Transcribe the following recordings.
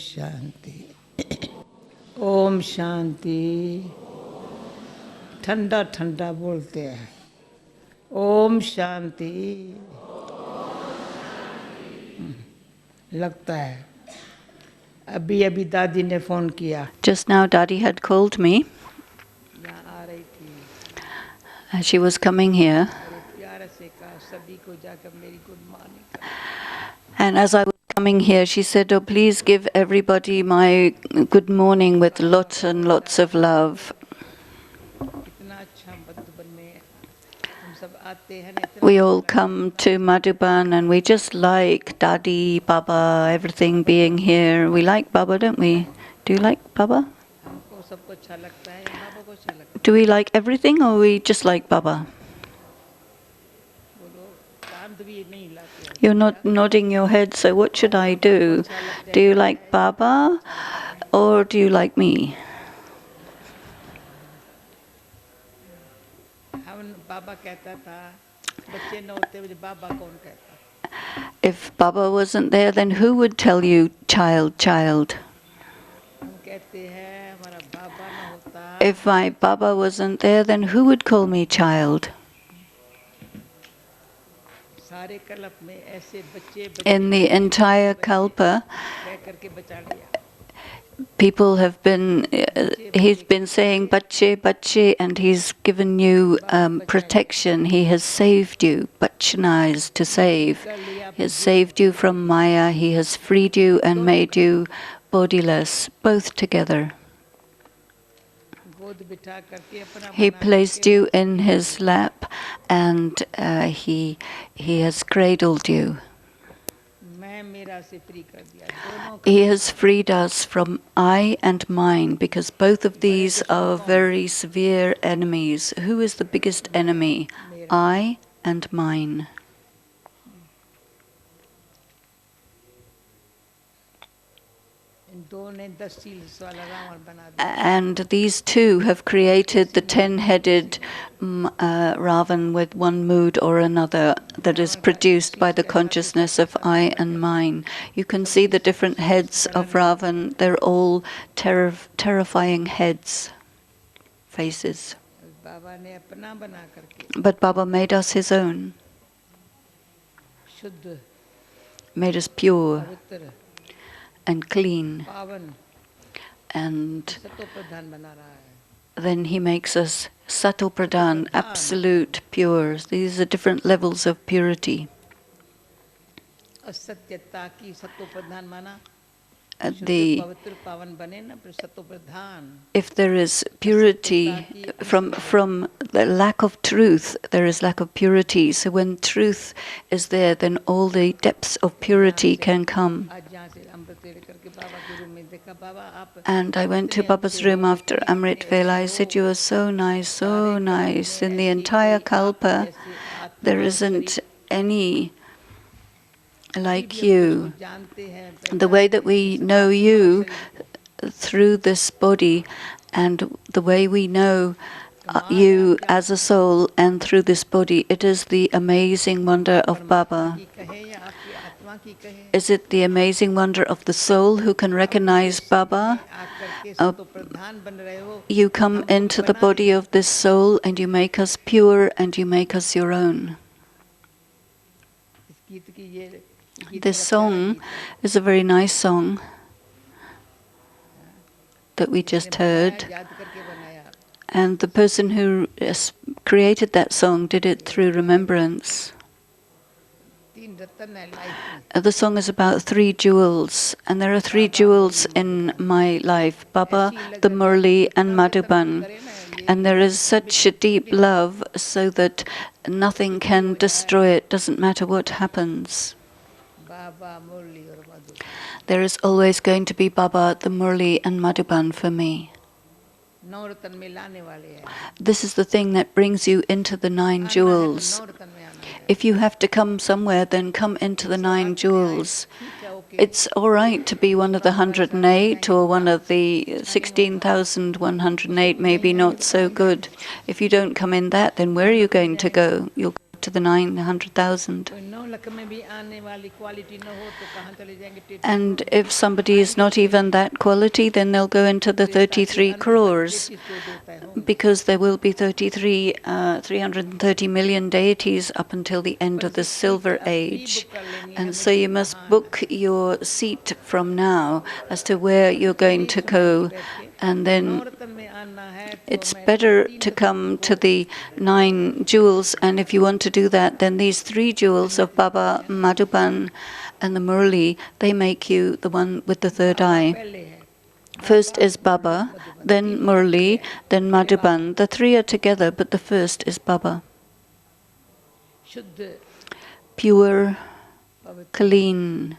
शांति ओम शांति ठंडा ठंडा बोलते हैं ओम शांति लगता है अभी अभी दादी ने फोन किया Just now Dadi had called me यहाँ आ रही थी as she was coming here, प्यार से कहा सभी को जाकर मेरी good morning and as I was coming here she said, oh please give everybody my good morning with lots and lots of love. इतना अच्छा मधुबन में हम सब आते हैं We all come to Madhuban and we just like Dadi, Baba, everything being here. We like Baba, don't we? Do you like Baba? हमको सबको अच्छा लगता है बाबा को अच्छा लगता है Do we like everything or we just like Baba? बोलो शांत भी नहीं लाते You're not nodding your head, so what should I do? Do you like Baba or do you like me? हम बाबा कहता था बच्चे न होते मुझे बाबा कौन कहता If Baba wasn't there, then who would tell you, child, child? हम कहते हैं हमारा बाबा न होता If my Baba wasn't there, then who would call me child? सारे कल्प में ऐसे बच्चे In the entire Kalpa, कह करके बचा लिया people have been, he's been saying bache, bache, and he's given you protection. He has saved you. Bachana is to save. He has saved you from Maya. He has freed you and made you bodiless, both together. गोद बिठा करके अपना He placed you in his lap and he has cradled you. मैं मेरा से free कर दिया दोनों He has freed us from I and mine, because both of these are very severe enemies. Who is the biggest enemy? I and mine. इन दो ने 10 शील वाला रावण बना दिया And these two have created the 10-headed Ravan with one mood or another that is produced by the consciousness of I and mine. You can see the different heads of Ravan. They're all terrifying heads, faces. बाबा ने अपना बना करके But Baba made us his own, शुद्ध made us pure पवित्र and clean, पावन and सतो प्रधान बना रहा है then he makes us Sato Pradhan, absolute pure. These are different levels of purity. असत्यता की सतो प्रधान माना The पवित्र पावन बने ना फिर सतो प्रधान if there is purity from the lack of truth, there is lack of purity. So when truth is there, then all the depths of purity can come. आज यहाँ से अमृत वेले करके बाबा के रूम में देखा बाबा आप And I went to Baba's room after Amrit Vela. I said, you are so nice, so nice. In the entire Kalpa, there isn't any like you. जानते हैं The way that we know you through this body, and the way we know you as a soul and through this body, it is the amazing wonder of Baba. की कहे या आपकी आत्मा की कहे Is it the amazing wonder of the soul who can recognize Baba? आकर के सतो प्रधान बन रहे हो You come into the body of this soul and you make us pure and you make us your own. इस गीत की ये गीत This बड़ा song प्यारा गीत is a very nice song that we है। just इसने heard. बनाया, याद करके बनाया And the person who created that song did it through remembrance. तीन रत्न है लाइफ में The song is about 3 jewels, and there are 3 jewels in my life, Baba, the Murli, and Madhuban. And there is such a deep love so that nothing can destroy it, doesn't matter what happens. बाबा मुरली और मधु There is always going to be Baba, the Murli, and Madhuban for me. नौ रत्न में लाने वाले हैं This is the thing that brings you into the 9 jewels. नौ रत्न में आना है If you have to come somewhere, then come into the 9 jewels. ठीक है okay It's all right to be one of the 108 or one of the 16,108, maybe not so good. If you don't come in that, then where are you going to go? You'll go up to the 900,000. कोई 9 लाख में भी आने वाली quality न हो तो कहाँ चले जाएंगे टेढ़े And if somebody is not even that quality, then they'll go into the 33 crores, because there will be 330 million deities up until the end of the Silver Age. And so you must book your seat from now as to where you're going to go. And then it's better to come to the 9 jewels. And if you want to do that, then these 3 jewels of Baba, Madhuban, and the Murli, they make you the one with the third eye. First is Baba, then Murli, then Madhuban. The 3 are together, but the first is Baba. Pure, clean,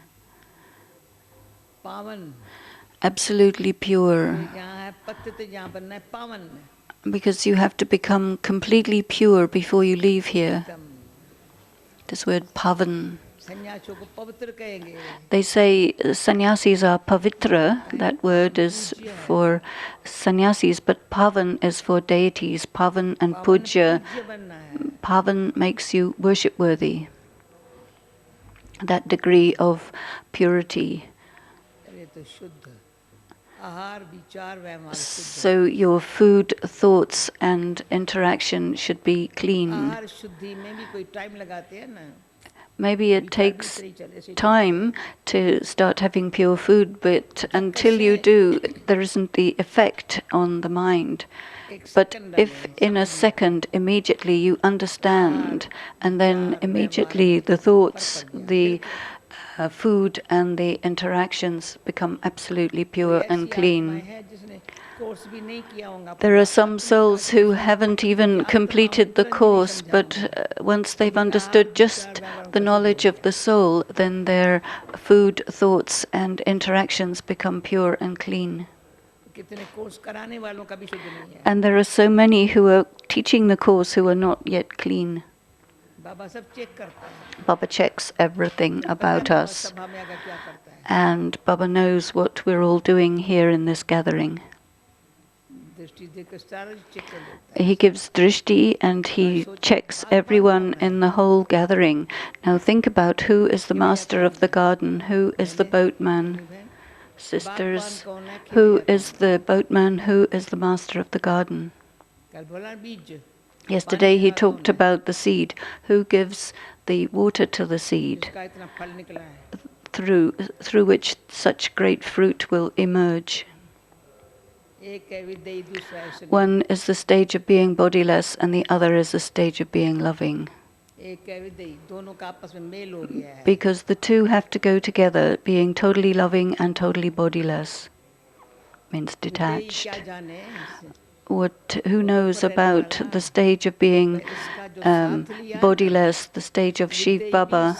absolutely pure. Because you have to become completely pure before you leave here. This word pavan. They say sannyasis are pavitra. That word is for sannyasis, but pavan is for deities. Pavan and puja. Pavan makes you worship worthy. That degree of purity. So your food, thoughts, and interaction should be clean. Maybe it takes time to start having pure food, but until you do, there isn't the effect on the mind. But if in a second, immediately you understand, and then immediately the thoughts, the food and the interactions become absolutely pure and clean. There are some souls who haven't even completed the course, but once they've understood just the knowledge of the soul, then their food, thoughts, and interactions become pure and clean. And there are so many who are teaching the course who are not yet clean. Baba checks everything about us, and Baba knows what we're all doing here in this gathering. He gives drishti and he checks everyone in the whole gathering. Now think about who is the master of the garden, who is the boatman. Sisters, who is the boatman, who is the master of the garden? Yesterday he talked about the seed. Who gives the water to the seed, through which such great fruit will emerge? One is the stage of being bodiless, and the other is the stage of being loving. Because the two have to go together, being totally loving and totally bodiless. Means detached. Who knows about the stage of being bodiless, the stage of Shiv Baba?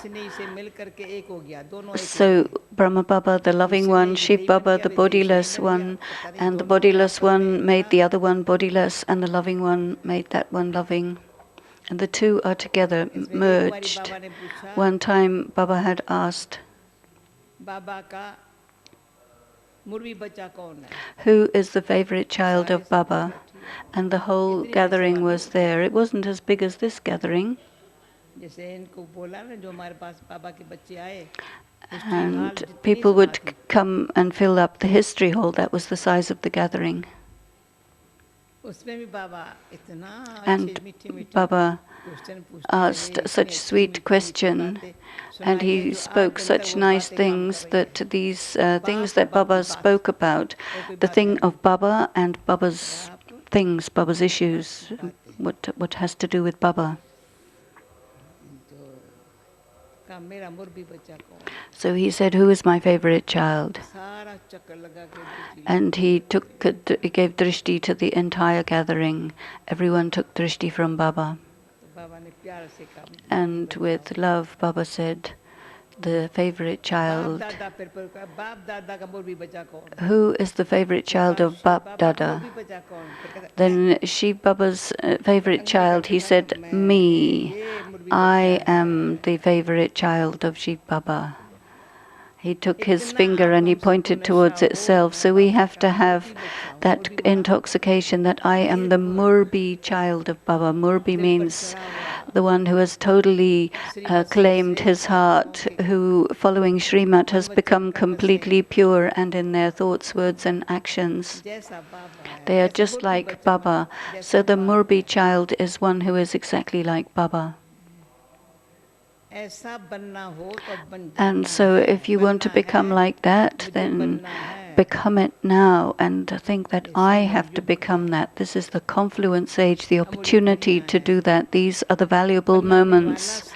So Brahma Baba, the loving one, Shiv Baba, the bodiless one, and the bodiless one made the other one bodiless, and the loving one made that one loving. And the two are together, merged. One time Baba had asked, who is the favorite child of Baba? And the whole gathering was there. It wasn't as big as this gathering. And people would come and fill up the history hall. That was the size of the gathering. And Baba asked such sweet question, and he spoke such nice things, that these things that Baba spoke about, the thing of Baba and Baba's things, Baba's issues, what has to do with Baba. So he said, who is my favorite child? And he gave drishti to the entire gathering. Everyone took drishti from Baba. And with love, Baba said, the favorite child. Who is the favorite child of Bap Dada? Then Shiv Baba's favorite child, he said, me. I am the favorite child of Shiv Baba. He took his finger and he pointed towards itself. So we have to have that intoxication that I am the Murbi child of Baba. Murbi means the one who has totally claimed his heart, who, following Srimad, has become completely pure, and in their thoughts, words, and actions, they are just like Baba. So the Murbi child is one who is exactly like Baba. And so if you want to become like that, then become it now and think that I have to become that. This is the confluence age, the opportunity to do that. These are the valuable moments.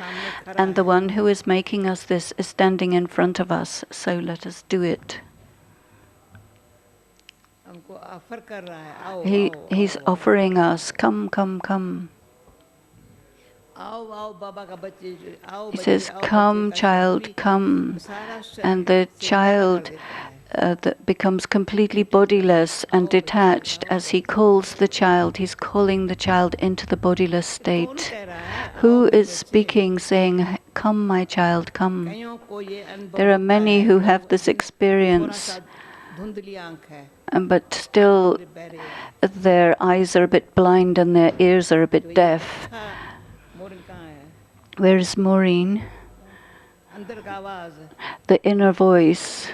And the one who is making us this is standing in front of us. So let us do it. He's offering us, come, come, come. He says, come, child, come. And the child that becomes completely bodiless and detached. As he calls the child, he's calling the child into the bodiless state. Who is speaking, saying, come, my child, come? There are many who have this experience, but still their eyes are a bit blind and their ears are a bit deaf. Where is Maureen? The inner voice.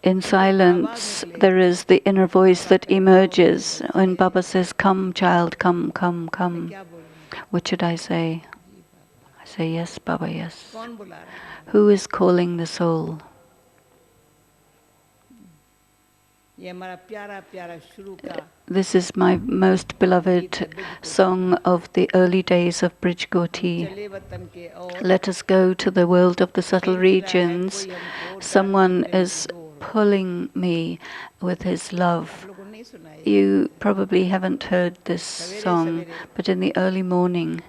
In silence, there is the inner voice that emerges. When Baba says, come, child, come, come, come. What should I say? I say, yes, Baba, yes. Who is calling the soul? This is my most beloved song of the early days of Brij Goti. Let us go to the world of the subtle regions. Someone is pulling me with his love. You probably haven't heard this song, but in the early morning,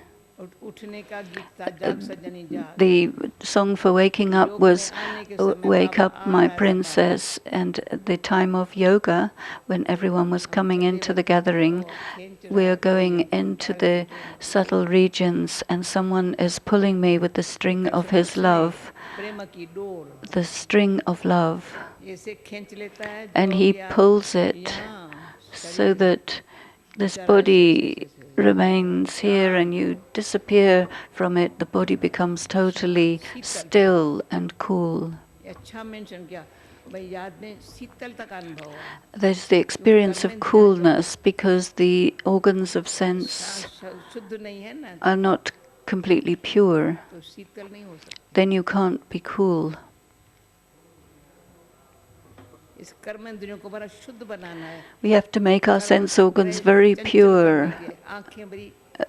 the song for waking up was Wake Up My Princess, and the time of yoga, when everyone was coming into the gathering, we are going into the subtle regions and someone is pulling me with the string of his love, the string of love, and he pulls it so that this body remains here and you disappear from it. The body becomes totally still and cool. There's the experience of coolness because the organs of sense are not completely pure. Then you can't be cool. We have to make our sense organs very pure.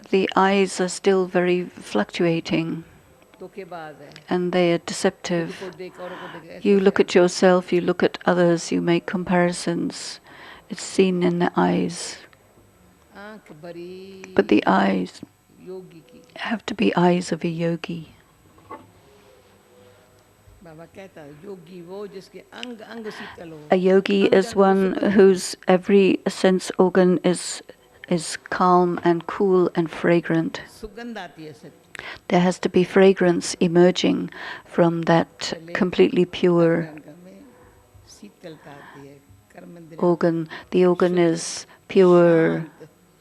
The eyes are still very fluctuating and they are deceptive. You look at yourself, you look at others, you make comparisons. It's seen in the eyes. But the eyes have to be eyes of a yogi. A yogi is one whose every sense organ is calm and cool and fragrant. There has to be fragrance emerging from that completely pure organ. The organ is pure,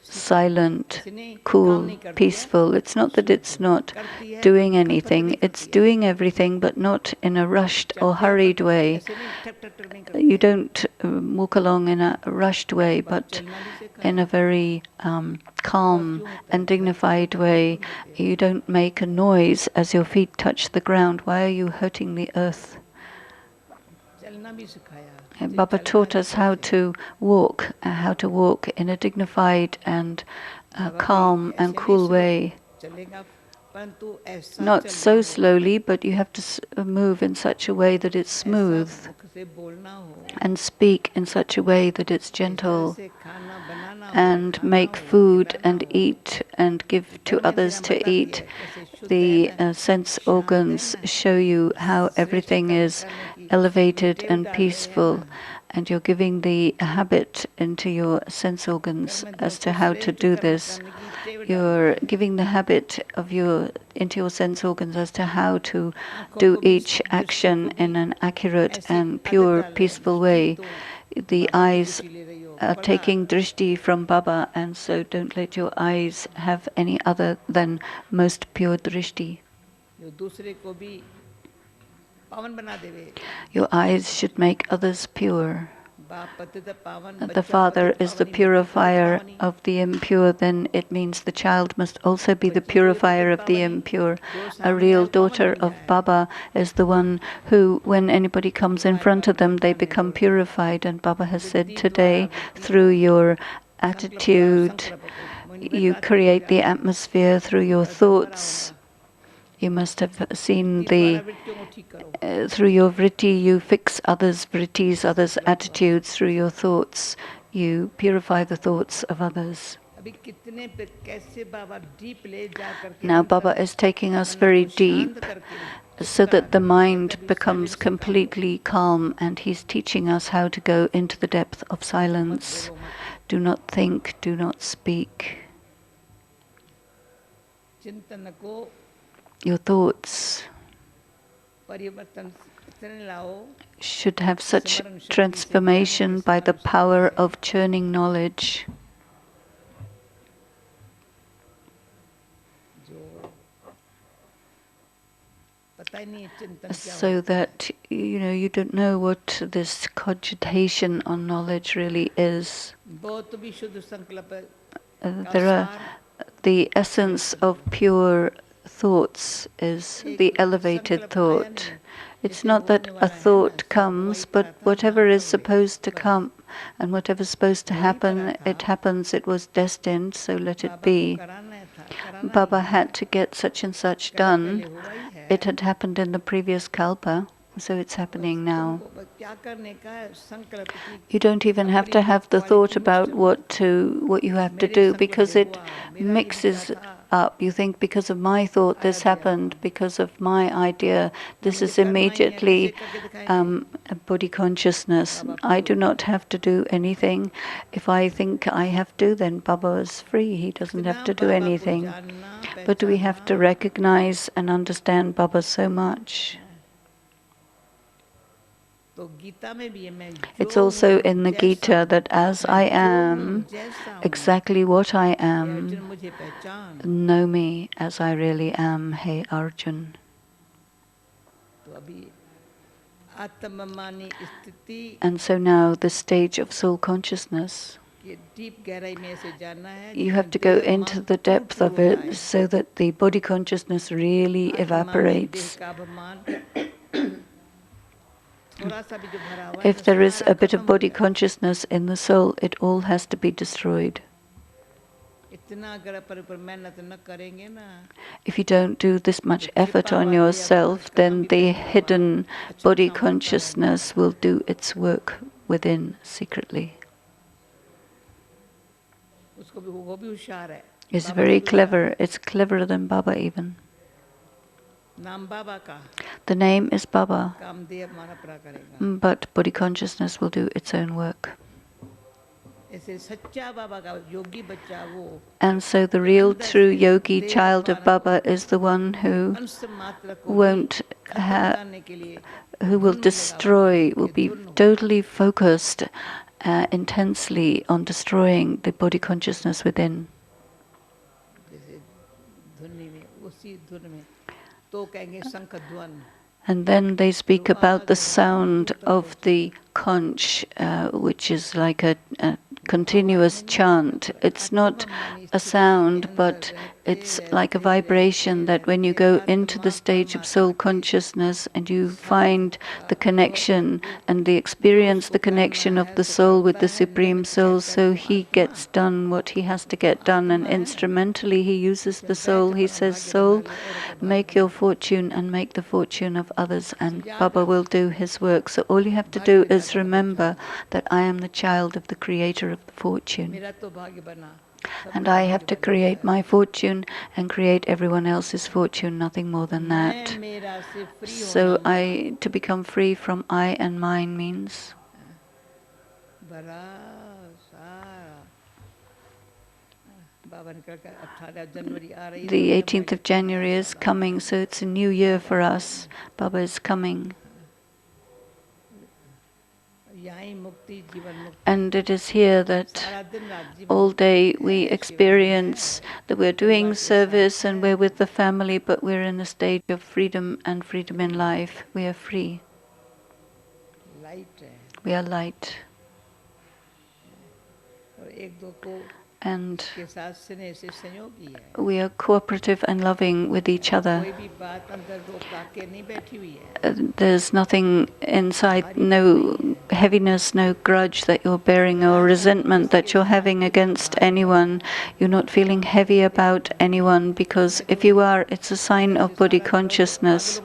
silent, cool, peaceful. It's not that it's not doing anything. It's doing everything, but not in a rushed or hurried way. You don't walk along in a rushed way, but in a very calm and dignified way. You don't make a noise as your feet touch the ground. Why are you hurting the earth? Baba taught us how to walk in a dignified and calm and cool way. Not so slowly, but you have to move in such a way that it's smooth and speak in such a way that it's gentle and make food and eat and give to others to eat. The sense organs show you how everything is elevated and peaceful, and you're giving the habit into your sense organs as to how to do this. You're giving the habit of into your sense organs as to how to do each action in an accurate and pure, peaceful way. The eyes are taking drishti from Baba, and so don't let your eyes have any other than most pure drishti. जो दूसरे को भी पावन बना देवे. Your eyes should make others pure. बाप पतित पावन, The बच्चा father पतित is the पावनी, purifier पावनी. of the impure, then it means the child must also be the purifier of the impure. A real daughter of Baba is the one who, when anybody comes in front of them, they become purified. And Baba has said today, through your attitude, you create the atmosphere through your thoughts. You must have seen through your vritti, you fix others' vrittis, others' attitudes through your thoughts. You purify the thoughts of others. Now Baba is taking us very deep so that the mind becomes completely calm, and he's teaching us how to go into the depth of silence. Do not think, do not speak. Your thoughts should have such transformation by the power of churning knowledge, so that you don't know what this cogitation on knowledge really is. The essence of pure thoughts is the elevated thought. It's not that a thought comes, but whatever is supposed to come and whatever is supposed to happen, it happens. It was destined, so let it be. Baba had to get such and such done. It had happened in the previous kalpa, so it's happening now. You don't even have to have the thought about what you have to do, because it mixes up. You think, because of my thought this happened, because of my idea. This is immediately a body consciousness. I do not have to do anything. If I think I have to, then Baba is free. He doesn't have to do anything. But we have to recognize and understand Baba so much. It's also in the Gita that as I am, exactly what I am, know me as I really am, hey Arjun. And so now the stage of soul consciousness, you have to go into the depth of it so that the body consciousness really evaporates. If there is a bit of body consciousness in the soul, it all has to be destroyed. If you don't do this much effort on yourself, then the hidden body consciousness will do its work within secretly. It's very clever. It's cleverer than Baba even. The name is Baba, but body consciousness will do its own work. And so the real true yogi child of Baba is the one who will destroy, will be totally focused intensely on destroying the body consciousness within. And then they speak about the sound of the conch, which is like a continuous chant. It's not a sound, but it's like a vibration that when you go into the stage of soul consciousness and you find the connection and experience the connection of the soul with the Supreme Soul, so he gets done what he has to get done, and instrumentally he uses the soul. He says, soul, make your fortune and make the fortune of others, and Baba will do his work. So all you have to do is remember that I am the child of the creator of the fortune. And I have to create my fortune and create everyone else's fortune, nothing more than that. So to become free from I and mine means the 18th of January is coming, so it's a new year for us. Baba is coming. यहाँ ही मुक्ति जीवन मुक्ति And it is here that सारा दिन रात जीवन all day we है, experience that we're doing परिवार के service साथ and है, we're with the family, but we're in a stage of freedom and freedom in life. We are free. Light है We are light. और एक दो को And के साथ स्नेह से संयोगी है we are cooperative and loving with each other. कोई भी बात अंदर रोका के नहीं बैठी हुई है There's nothing inside, no heaviness, no grudge that you're bearing or resentment that you're having against anyone. You're not feeling heavy about anyone, because if you are, it's a sign of body consciousness.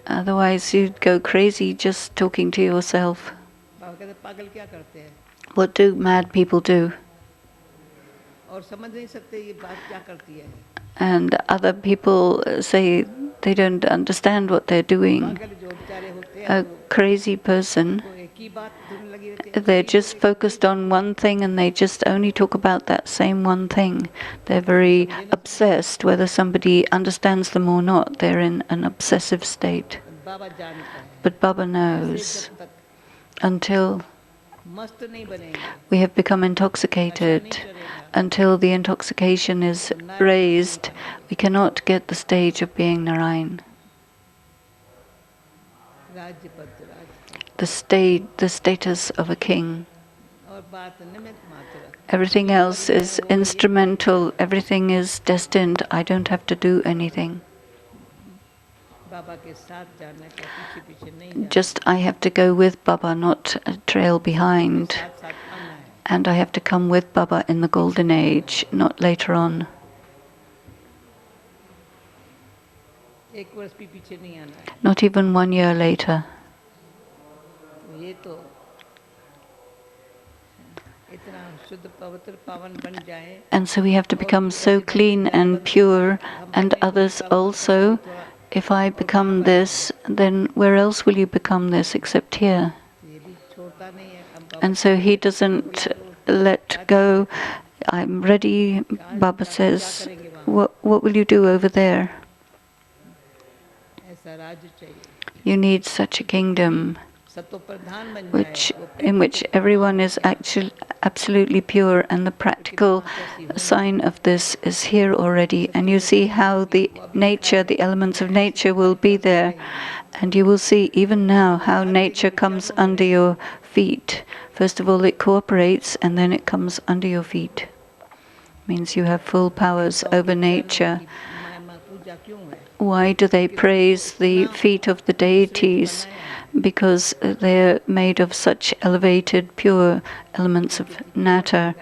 Otherwise, you'd go crazy just talking to yourself. बाबा कहते पागल क्या करते हैं What do mad people do? और समझ नहीं सकते ये बात क्या करती है And other people say they don't understand what they're doing. पागल जो बेचारे होते हैं A crazy person, वो एक ही बात धुन लगी रहती है they're just focused on one thing and they just only talk about that same one thing. They're very obsessed, whether somebody understands them or not. They're in an obsessive state. बाबा जानता है But Baba knows, जब तक until मस्त नहीं बनेंगे we have become intoxicated, until the intoxication is raised, we cannot get the stage of being Narayan. राज्य पद The status of a king. और बात निमित्त मात्र Everything else is instrumental, everything is destined. I don't have to do anything. बाबा के साथ जाना का पीछे पीछे नहीं जाना Just I have to go with Baba, not trail behind. साथ साथ आना है And I have to come with Baba in the golden age, not later on. एक वर्ष भी पीछे नहीं आना है Not even 1 year later. तो ये तो इतना शुद्ध पवित्र पावन बन जाए And so we have to become so clean and pure, and others also. If I become this, then where else will you become this except here? ये भी छोड़ता नहीं है अब बाबा And so he doesn't let go. I'm ready, Baba says. What will you do over there? ऐसा राज्य चाहिए You need such a kingdom सतो प्रधान बन जाए वो in which everyone is actually absolutely pure, and the practical sign of this is here already. And you see how the nature, the elements of nature will be there. And you will see even now how nature comes under your feet. First of all, it cooperates, and then it comes under your feet. Means you have full powers over nature. महिमा पूजा क्यों है Why do they praise the feet of the deities? Because they're made of such elevated, pure elements of matter.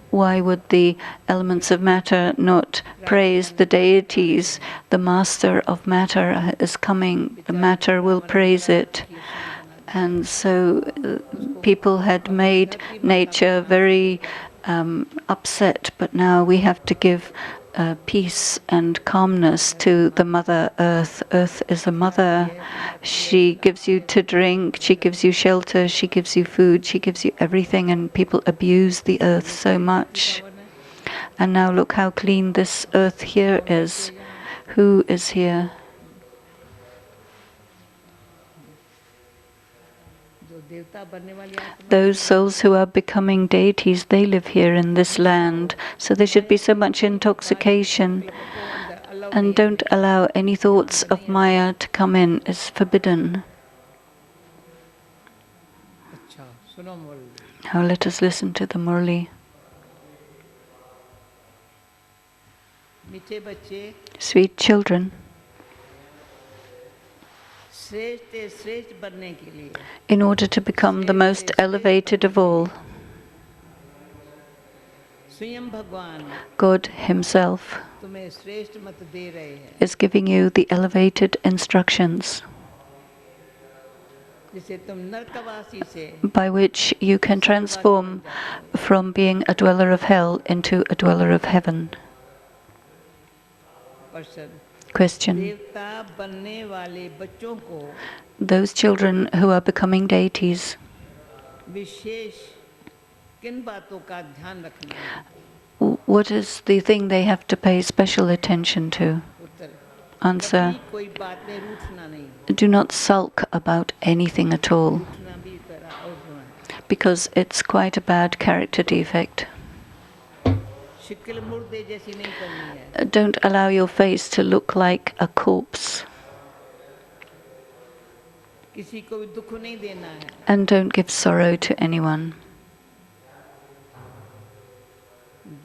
Why would the elements of matter not praise the deities? The master of matter is coming. The matter will praise it. And so people had made nature very upset, but now we have to give peace and calmness to the Mother Earth. Earth is a mother. She gives you to drink, she gives you shelter, she gives you food, she gives you everything, and people abuse the earth so much. And now look how clean this earth here is. Who is here? जो देवता बनने वाली आत्मा Those souls who are becoming deities, they live here in this land. So there should be so much intoxication. को अंदर allow And don't allow any thoughts of Maya to come in. It's forbidden. अच्छा सुनो मोल Now let us listen to the Murli. मीठे बच्चे Sweet children, श्रेष्ठ श्रेष्ठ बनने के लिए in order to become the most elevated of all, स्वयं भगवान God Himself तुम्हें श्रेष्ठ मत दे रहे हैं is giving you the elevated instructions जिसे तुम नरकवासी से by which you can transform from being a dweller of hell into a dweller of heaven. Person Question. देवता बनने वाले बच्चों को Those children who are becoming deities, विशेष किन बातों का ध्यान रखना है what is the thing they have to pay special attention to? Uttar Answer. कभी कोई बात में रूठना नहीं Do not sulk about anything at all. रूठना भी because it's quite a bad character defect. शिकल मुर्दे जैसी नहीं करनी है. Don't allow your face to look like a corpse. किसी को भी दुख नहीं देना है. And don't give sorrow to anyone.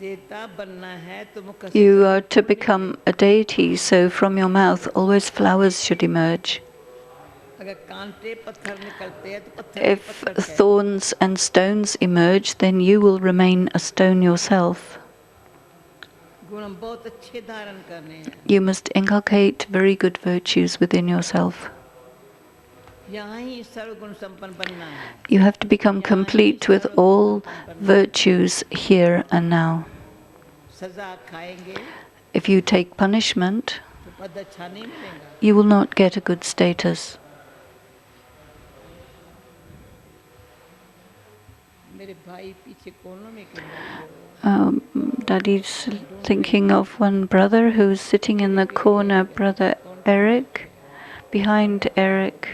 देवता बनना है तो मुख से. You are to become a deity, so from your mouth always flowers should emerge. अगर कांटे पत्थर निकलते हैं तो पत्थर If पत्थर है. thorns and stones emerge, then you will remain a stone yourself. गुण बहुत अच्छे धारण करने हैं. You must inculcate very good virtues within yourself. यहाँ ही सर्वगुण संपन्न बनना है. You have to become complete with all virtues here and now. सजा खाएंगे If you take punishment, तो पद अच्छा नहीं मिलेगा. you will not get a good status. मेरे भाई पीछे कोनों में क्यों बैठे हो? Daddy's thinking of one brother who's sitting in the corner, Brother Eric. Behind Eric,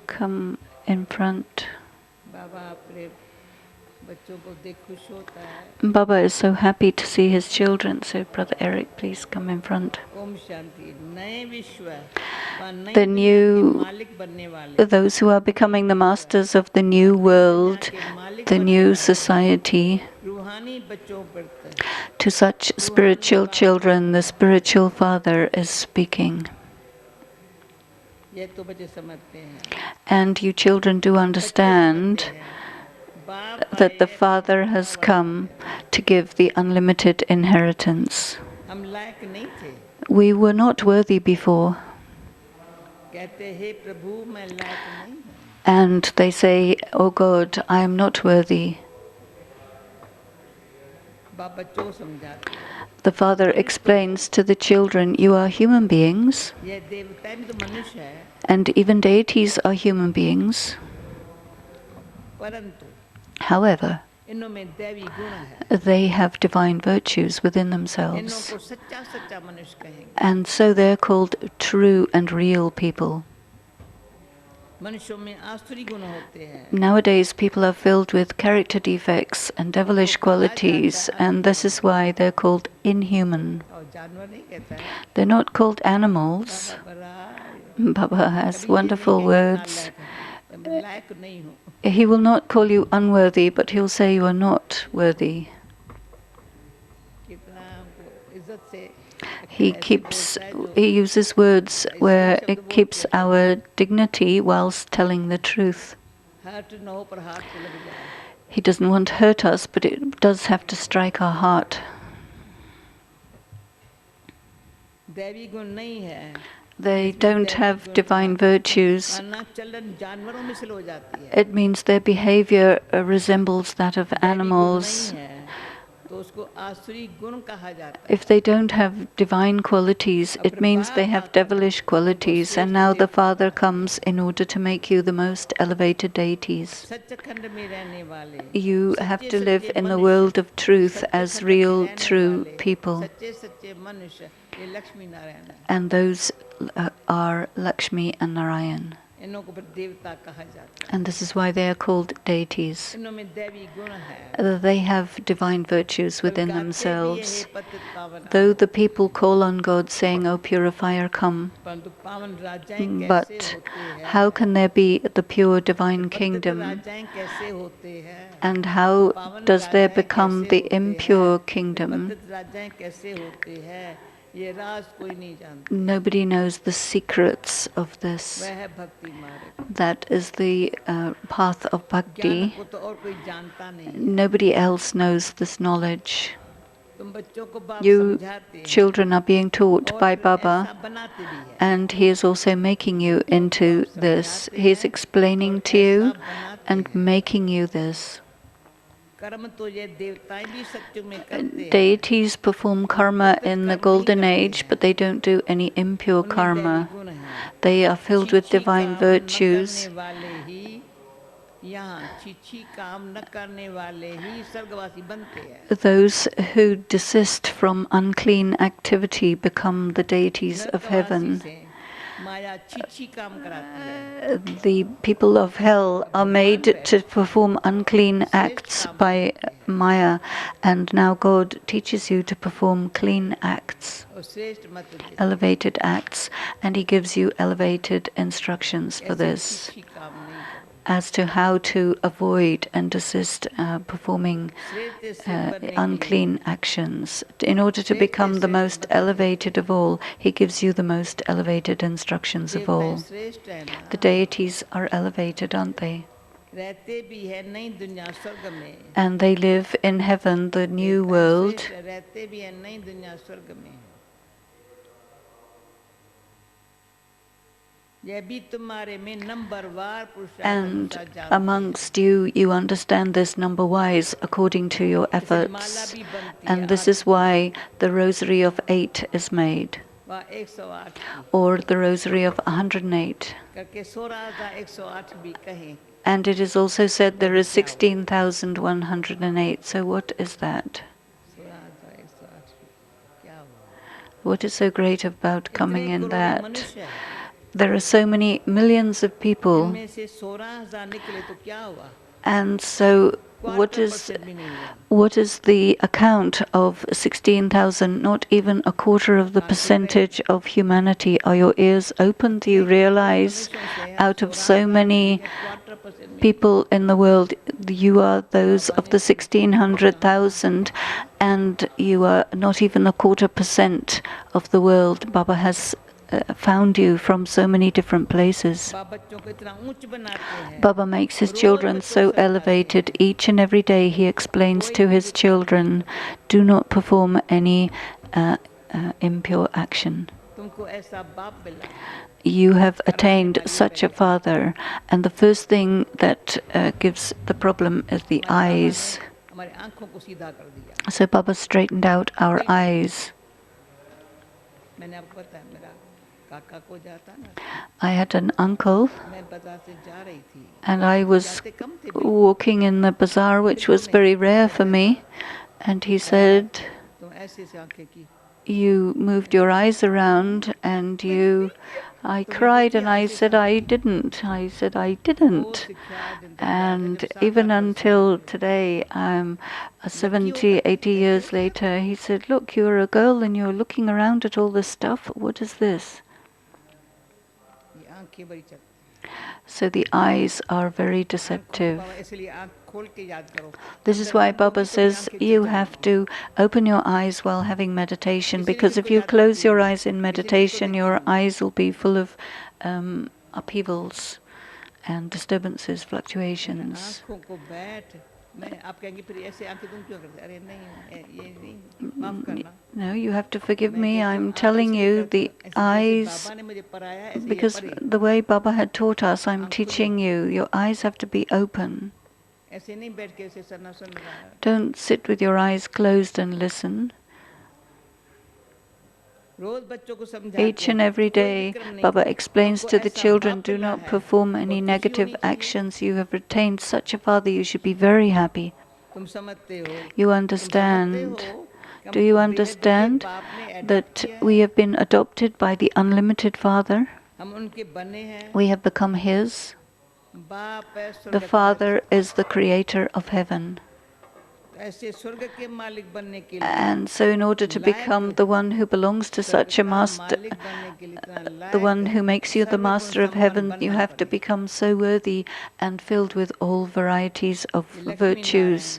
come in front. बाबा अपने बच्चों को देख खुश होता है. Baba is so happy to see his children, so Brother Eric, please come in front. Om Shanti. नए विश्व व नई The दुनिया के new, मालिक बनने वाले. those who are becoming the masters of the new world, the new society, रूहानी बच्चों पर to such spiritual children, the spiritual father is speaking. ये तो बच्चे समझते हैं. And you children do understand बाप that the Father has come to give the unlimited inheritance. हम लायक नहीं थे. We were not worthy before, कहते हे प्रभु मैं लायक नहीं हूँ. and they say, "Oh God, I am not worthy." बाप बच्चों को समझाते हैं. The Father explains to the children, "You are human beings, ये देवता भी तो मनुष्य है. and even deities are human beings. परंतु However, इनों में दैवी गुण है. they have divine virtues within इनको themselves, सच्चा सच्चा मनुष्य कहेंगे. and so they're called true and real people." मनुष्यों में आसुरी गुण होते हैं. Nowadays, people are filled with character defects and devilish qualities, and this is why they're called inhuman. और जानवर नहीं कहता है. They're not called animals. बड़ा Baba has कभी ये wonderful नहीं कहता, words. मैं लायक नहीं हूँ. He will not call you unworthy, but he'll say you are not worthy. कितना हमको इज्जत से He uses words where it keeps our dignity whilst telling the truth. Hurt न हो पर हाथ को लग जाए. He doesn't want to hurt us, but it does have to strike our heart. दैवी गुण नहीं है. They don't have divine virtues. वरना चलन जानवरों में से हो जाती है. It means their behavior resembles that of animals. नहीं है तो उसको आसुरी गुण कहा जाता है. If they don't have divine qualities, it means they have devilish qualities, and now the Father comes in order to make you the most elevated deities. Sachkhand में रहने वाले. You have to live in the world of truth as real, true people, सच्चे सच्चे मनुष्य ये लक्ष्मी नारायण है. and those are Lakshmi and Narayan. इनों को फिर देवता कहा जाता है. And this is why they are called deities. इनों में दैवी गुण है. They have divine virtues within गाते भी themselves. ये पतित पावन. Though the people call on God saying, "O purifier, come," परंतु पावन राजाएं कैसे but होते हैं. how can there be the pure divine पतित kingdom, राजाएं कैसे होते हैं. and how does there become the impure kingdom? पतित राजाएं कैसे होते हैं. ये राज कोई नहीं जानता. Nobody knows the secrets of this. वह है भक्ति मार्ग. That is the path of ज्ञान bhakti. को तो और कोई जानता नहीं. Nobody else knows this knowledge. तुम बच्चों को बाप You समझाते हैं. children are being taught और by फिर Baba, ऐसा बनाते भी हैं. and he is also making you into this. He is explaining to you and making you this. कर्म तो ये देवताएं भी सत्युग में करते हैं. Deities perform karma in the golden age, but they don't do any impure उनमें karma. दैवी गुण हैं. They are filled with छीछी divine काम न virtues. करने वाले ही यहाँ छीछी काम न करने वाले ही स्वर्गवासी बनते हैं. Those who desist from unclean activity become the deities of नरकवासी heaven. से माया छिछी काम कराती है The people of hell are made to perform unclean acts by Maya, and now God teaches you to perform clean acts, और श्रेष्ठ मत दे elevated acts, and He gives you elevated instructions for ऐसे this छिछी काम नहीं करो as to how to avoid and desist performing श्रेष्ठ से बनने के लिए unclean actions. In order to become the most elevated of all, He gives you the most elevated instructions of देवताएं all. श्रेष्ठ है ना The deities are elevated, aren't they? रहते भी है नई दुनिया स्वर्ग में And they live in heaven, the new देवताएं world. श्रेष्ठ है, रहते भी है नई दुनिया स्वर्ग में यह भी तुम्हारे में नंबरवार पुरुषार्थ And अनुसार जानते हैं। amongst you, you understand this number wise according to your इसलिए माला efforts. भी बनती है And this आठ is why the rosary of 8 is made, वह 108 की or the rosary of 108. करके 16,108 भी कहें And it is also said there is 16,108. So what is that? 16,108 क्या हुआ What is so great about coming इतने in करोड़ों that? मनुष्य है There are so many millions of people, इनमें से 16,000 निकले तो क्या हुआ and so what is 1/4% भी नहीं हुआ what is the account of 16,000? Not even a quarter of the percentage of humanity. Are your ears open? Do you realize out of so many 1/4% people in the world, you are those of the 16,000, and you are not even a 1/4% of the world. Baba has found you from so many different places. बच्चों को इतना ऊंच बनाते हैं Baba makes his children so elevated. Each and every day he explains to his children, do not perform any impure action. तुमको ऐसा बाप मिला You have attained such a father, and the first thing that gives the problem is the eyes. हमारी आंखों को सीधा कर दिया So Baba straightened out our eyes. मैंने आपको बताया मेरा काका को जाता ना I had an uncle, मैं बाजार से जा रही थी and I was जाते कम थे walking in the bazaar, which was very rare for me, and he said, तो ऐसे से आंखें की you moved your eyes around, and I cried, and I said I didn't. And even until today, 70, 80 years later, he said, look, you're a girl and you're looking around at all this stuff. What is this? ये आंखें बड़ी चलती So the eyes are very deceptive. बाबा इसलिए आंख खोल के याद करो This is why Baba says you have to open your eyes while having meditation, because if you close your eyes in meditation, your eyes will be full of upheavals and disturbances, fluctuations. आंखों को बैठ मैं आप कहेंगे फिर ऐसे आंखें तुम क्यों करते अरे नहीं ये नहीं माफ करना No, you have to forgive me. I'm telling you the eyes, बाबा ने मुझे पढ़ाया ऐसे because the way Baba had taught us, I'm teaching you. Your eyes have to be open. ऐसे नहीं बैठ के ऐसे सन्ना सुन रहा है Don't sit with your eyes closed and listen. रोज बच्चों को समझाते Each and every day, Baba explains to the children, do not perform any negative actions. You have retained such a father, you should be very happy. तुम समझते हो You understand? Do you understand that we have been adopted by the unlimited Father? हम उनके बने हैं We have become His. बाप है The स्वर्ग Father is the creator of heaven. ऐसे स्वर्ग के मालिक बनने के लिए And so in order to become the one who belongs to such a master, मालिक बनने के लिए इतना the one who makes you the सर्वगुण master of संपन्न heaven, बनना you have to पड़ेगा। become so worthy and filled with all varieties of Lakshmi virtues,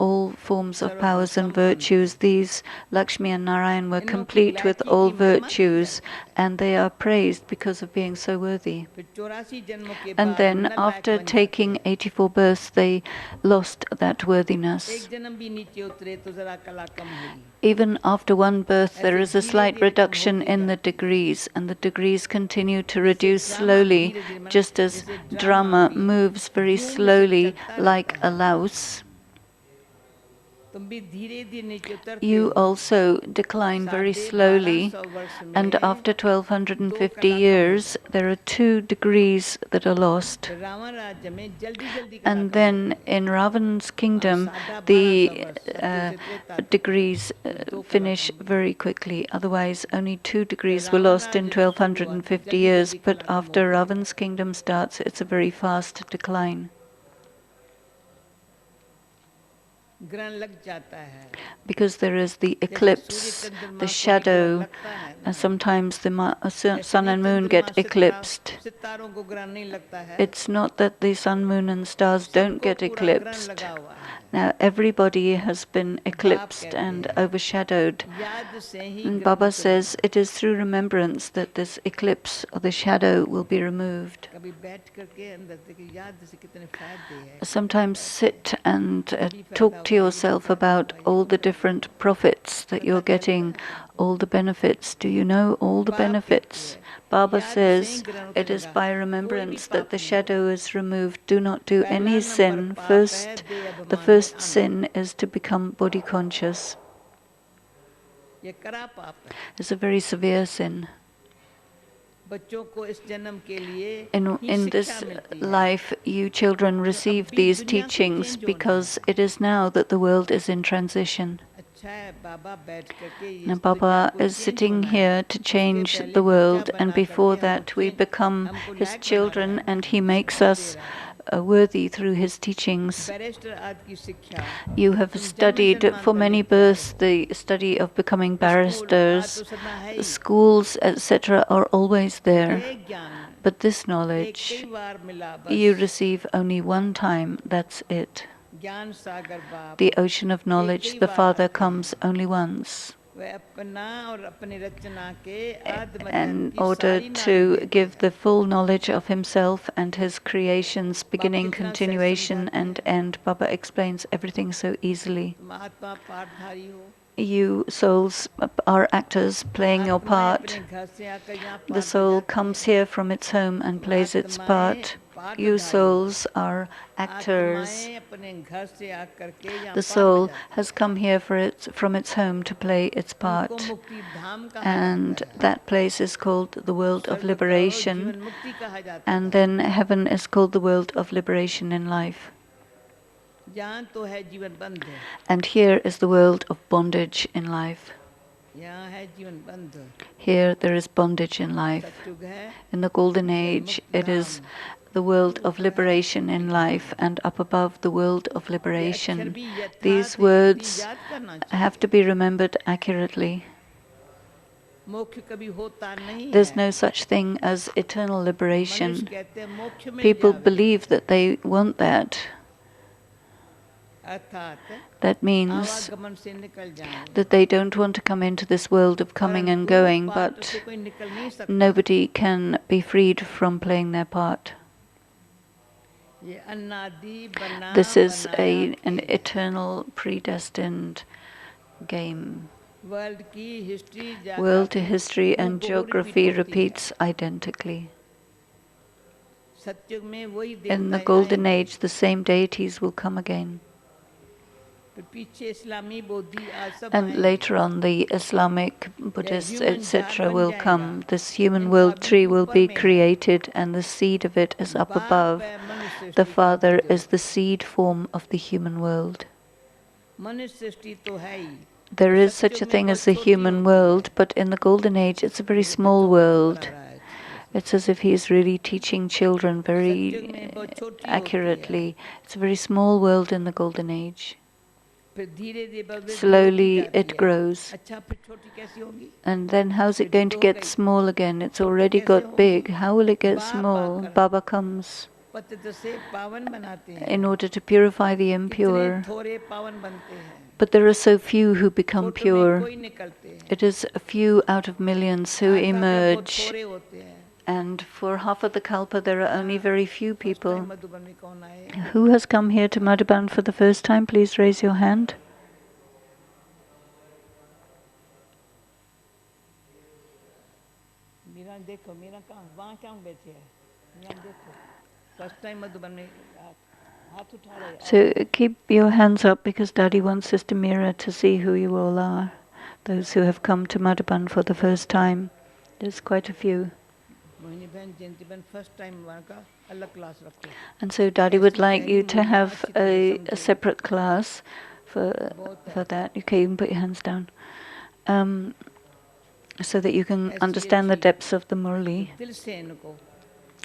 all forms of powers and virtues. These Lakshmi and Narayan were complete with all virtues, and they are praised because of being so worthy. फिर 84 जन्मों के And बाद then नलायक after बन taking 84 births, they lost that जाते। worthiness. एक जन्म भी नीचे उतरे तो जरा कला कम हुई Even after one birth, there is a slight reduction in the degrees, and the degrees continue to reduce slowly, just as drama moves very slowly like a louse. तो तुम भी धीरे-धीरे नीचे उतरते you हो। also decline very slowly, 1250 वर्ष and में after 2 1250 कला कम years, होता है। there are 2 degrees that are lost. फिर रावण राज्य में जल्दी-जल्दी कला And कम then होती है। in Ravan's kingdom, 1250 the वर्ष सतयुग से त्रेता तक degrees 2 कला finish कम होती very quickly. Otherwise, only 2 है। degrees were Ravan lost in राज्य से शुरुआत 1250 years. जल्दी-जल्दी But कला कम after होती है। Ravan's kingdom starts, it's a very fast decline. ग्रहण लग जाता है। Because there is the जैसे सूर्य eclipse, the चंद्रमा को भी ग्रहण shadow, लगता है and ना। sometimes the ऐसे sun नहीं and moon चंद्रमा get eclipsed. सितारों को ग्रहण नहीं लगता है। It's not that the sun, moon, and stars don't सबको get पूरा ग्रहण eclipsed. लगा हुआ है। Now, everybody has been बाप eclipsed कहते and हैं overshadowed. याद से ही And ग्रहण Baba उतर says जाता है। it is through remembrance that this eclipse or the shadow will be removed. कभी बैठ करके अंदर से कि याद से कितने फायदे हैं। Sometimes sit and ये भी फायदा talk to हुआ, ये भी yourself फायदा about हुआ, ये all भी the फायदा different profits that पता you're चलता getting, है। all the benefits. Do you know all the बाप कहते benefits? हैं Baba याद से ही says ग्रहण it is उतरेगा। by कोई भी remembrance पाप that the नहीं shadow is removed. Do not do पहला any नंबर sin. पाप है First, देह the अभिमान में first आना। sin is to become body conscious. ये कड़ा पाप है। It's a very severe sin. बच्चों को इस जन्म के लिए ही In शिक्षा this मिलती है। life, you children receive अभी these दुनिया को teachings change होना because है। it is now that the world is in transition. अच्छा है बाबा बैठ करके ये Now, इस दुनिया Baba को is change sitting होना है। here to उसके change पहले the बच्चा world, बना and before करके that, we become हमको his लायक बना रहा children, है। and he makes शिक्षा दे us रहा है। worthy through his teachings. Barrister आदि की शिक्षा You have तुम जन्म studied for जन्मांतर many लेते आ रहे births हो। the study of becoming school आज barristers. तो सदा है ही। Schools, etc., are always there. ये ज्ञान But this एक कई knowledge बार मिला you बस। receive only one time, that's it. ज्ञान सागर बाप The ocean of एक knowledge, कई the बार Father आते comes हैं। only once. वह अपना और अपनी रचना के आदि मध्य In की order सारी नालें to देते give हैं। the full knowledge of himself and his creations, बाप beginning, कितना सहज continuation, समझाते and हैं। end. Baba explains everything so easily. तुम आत्मा पाठधारी हो। You souls are actors playing your आत्माएं अपने part. घर से आकर यहाँ The पाठ soul बजाती comes हैं। here from its home and तुम plays its आत्माएं part. You पाठधारी हो। souls are actors. आत्माएं अपने घर से आकर के यहाँ The पाठ soul बजाती has हैं। come here from its home to play its उनको part. मुक्ति धाम कहा And जाता है। that place is called the world of स्वर्ग को liberation. जीवन मुक्ति कहा जाता And है। then heaven is called the world of liberation in life. यहाँ तो है जीवन बंध। And here is the world of bondage in life. यहाँ है जीवन बंध। Here there is bondage in life. सतयुग है In the golden फिर age, मुक्ति it is Dham. the world of ऊपर है liberation in मुक्ति life, Dham. and up above, the world of ये अक्षर liberation. भी यथार्थ These स्थिति words याद करना have to चाहिए। be remembered accurately. मोक्ष कभी होता नहीं There's है। no such thing as eternal मनुष्य liberation. कहते हैं मोक्ष मिल People जावे। believe that they want that. अर्थात That means आवागमन से निकल जाएं। that they don't want to come into this world of coming and परंतु going, पाठ but से कोई निकल नहीं सकता। nobody can be freed from playing their part. ये अनादि बना This is बनाया an खेल। eternal, predestined game. वर्ल्ड की history World geography history and हूबहू रिपीट geography होती है। repeats identically. सतयुग में वही In the देवता golden आएंगे। age, the same deities will come again. फिर पीछे इस्लामी बौद्धि आज सब And आएंगे। later on, the Islamic, Buddhists, human झाड़ etc. बन will जाएगा। come. This human इनका world बीज tree will ऊपर be में है। created, and the seed of it is up बाप above. है मनुष्य The सृष्टि का Father बीज। is the seed form of the human world. मनुष्य सृष्टि तो है ही। There is such सतयुग a में thing बहुत as the छोटी human होती है। world, but in the golden age, it's a very जैसे small बच्चों को पढ़ा world. रहा है। It's as if he is really teaching children सतयुग very में बहुत छोटी होती है। accurately. It's a very small world in the golden age. फिर धीरे-धीरे वृद्धि होती Slowly जाती it है। grows. अच्छा फिर छोटी कैसी होगी? And then how's it फिर going बड़ी to हो get गई। small again? It's छोटी already कैसे got होगी? big. How will it get बाप small? आकर Baba comes पतित से पावन बनाते हैं। in order to purify the कितने impure. थोड़े पावन बनते हैं। But there are so few who become कोटि में pure. कोई निकलते हैं। It is a few out of millions who आधा ब्रह्म बहुत emerge. थोड़े होते हैं। And for half of the Kalpa, there are only very few First time people. Madhuban में कौन आए? Who has come here to Madhuban for the first time? Please raise your hand. Meera देखो, मीरा कहाँ वहाँ क्यों बैठे हैं? यहाँ देखो। फर्स्ट टाइम मधुबन में So keep your hands up because Daddy wants Sister Mira to see who you all are. Those who have come to Madhuban for the first time. There's quite a few. And so Daddy would like you to have a separate class for that. Okay, you can put your hands down. So that you can understand the depths of the Murli.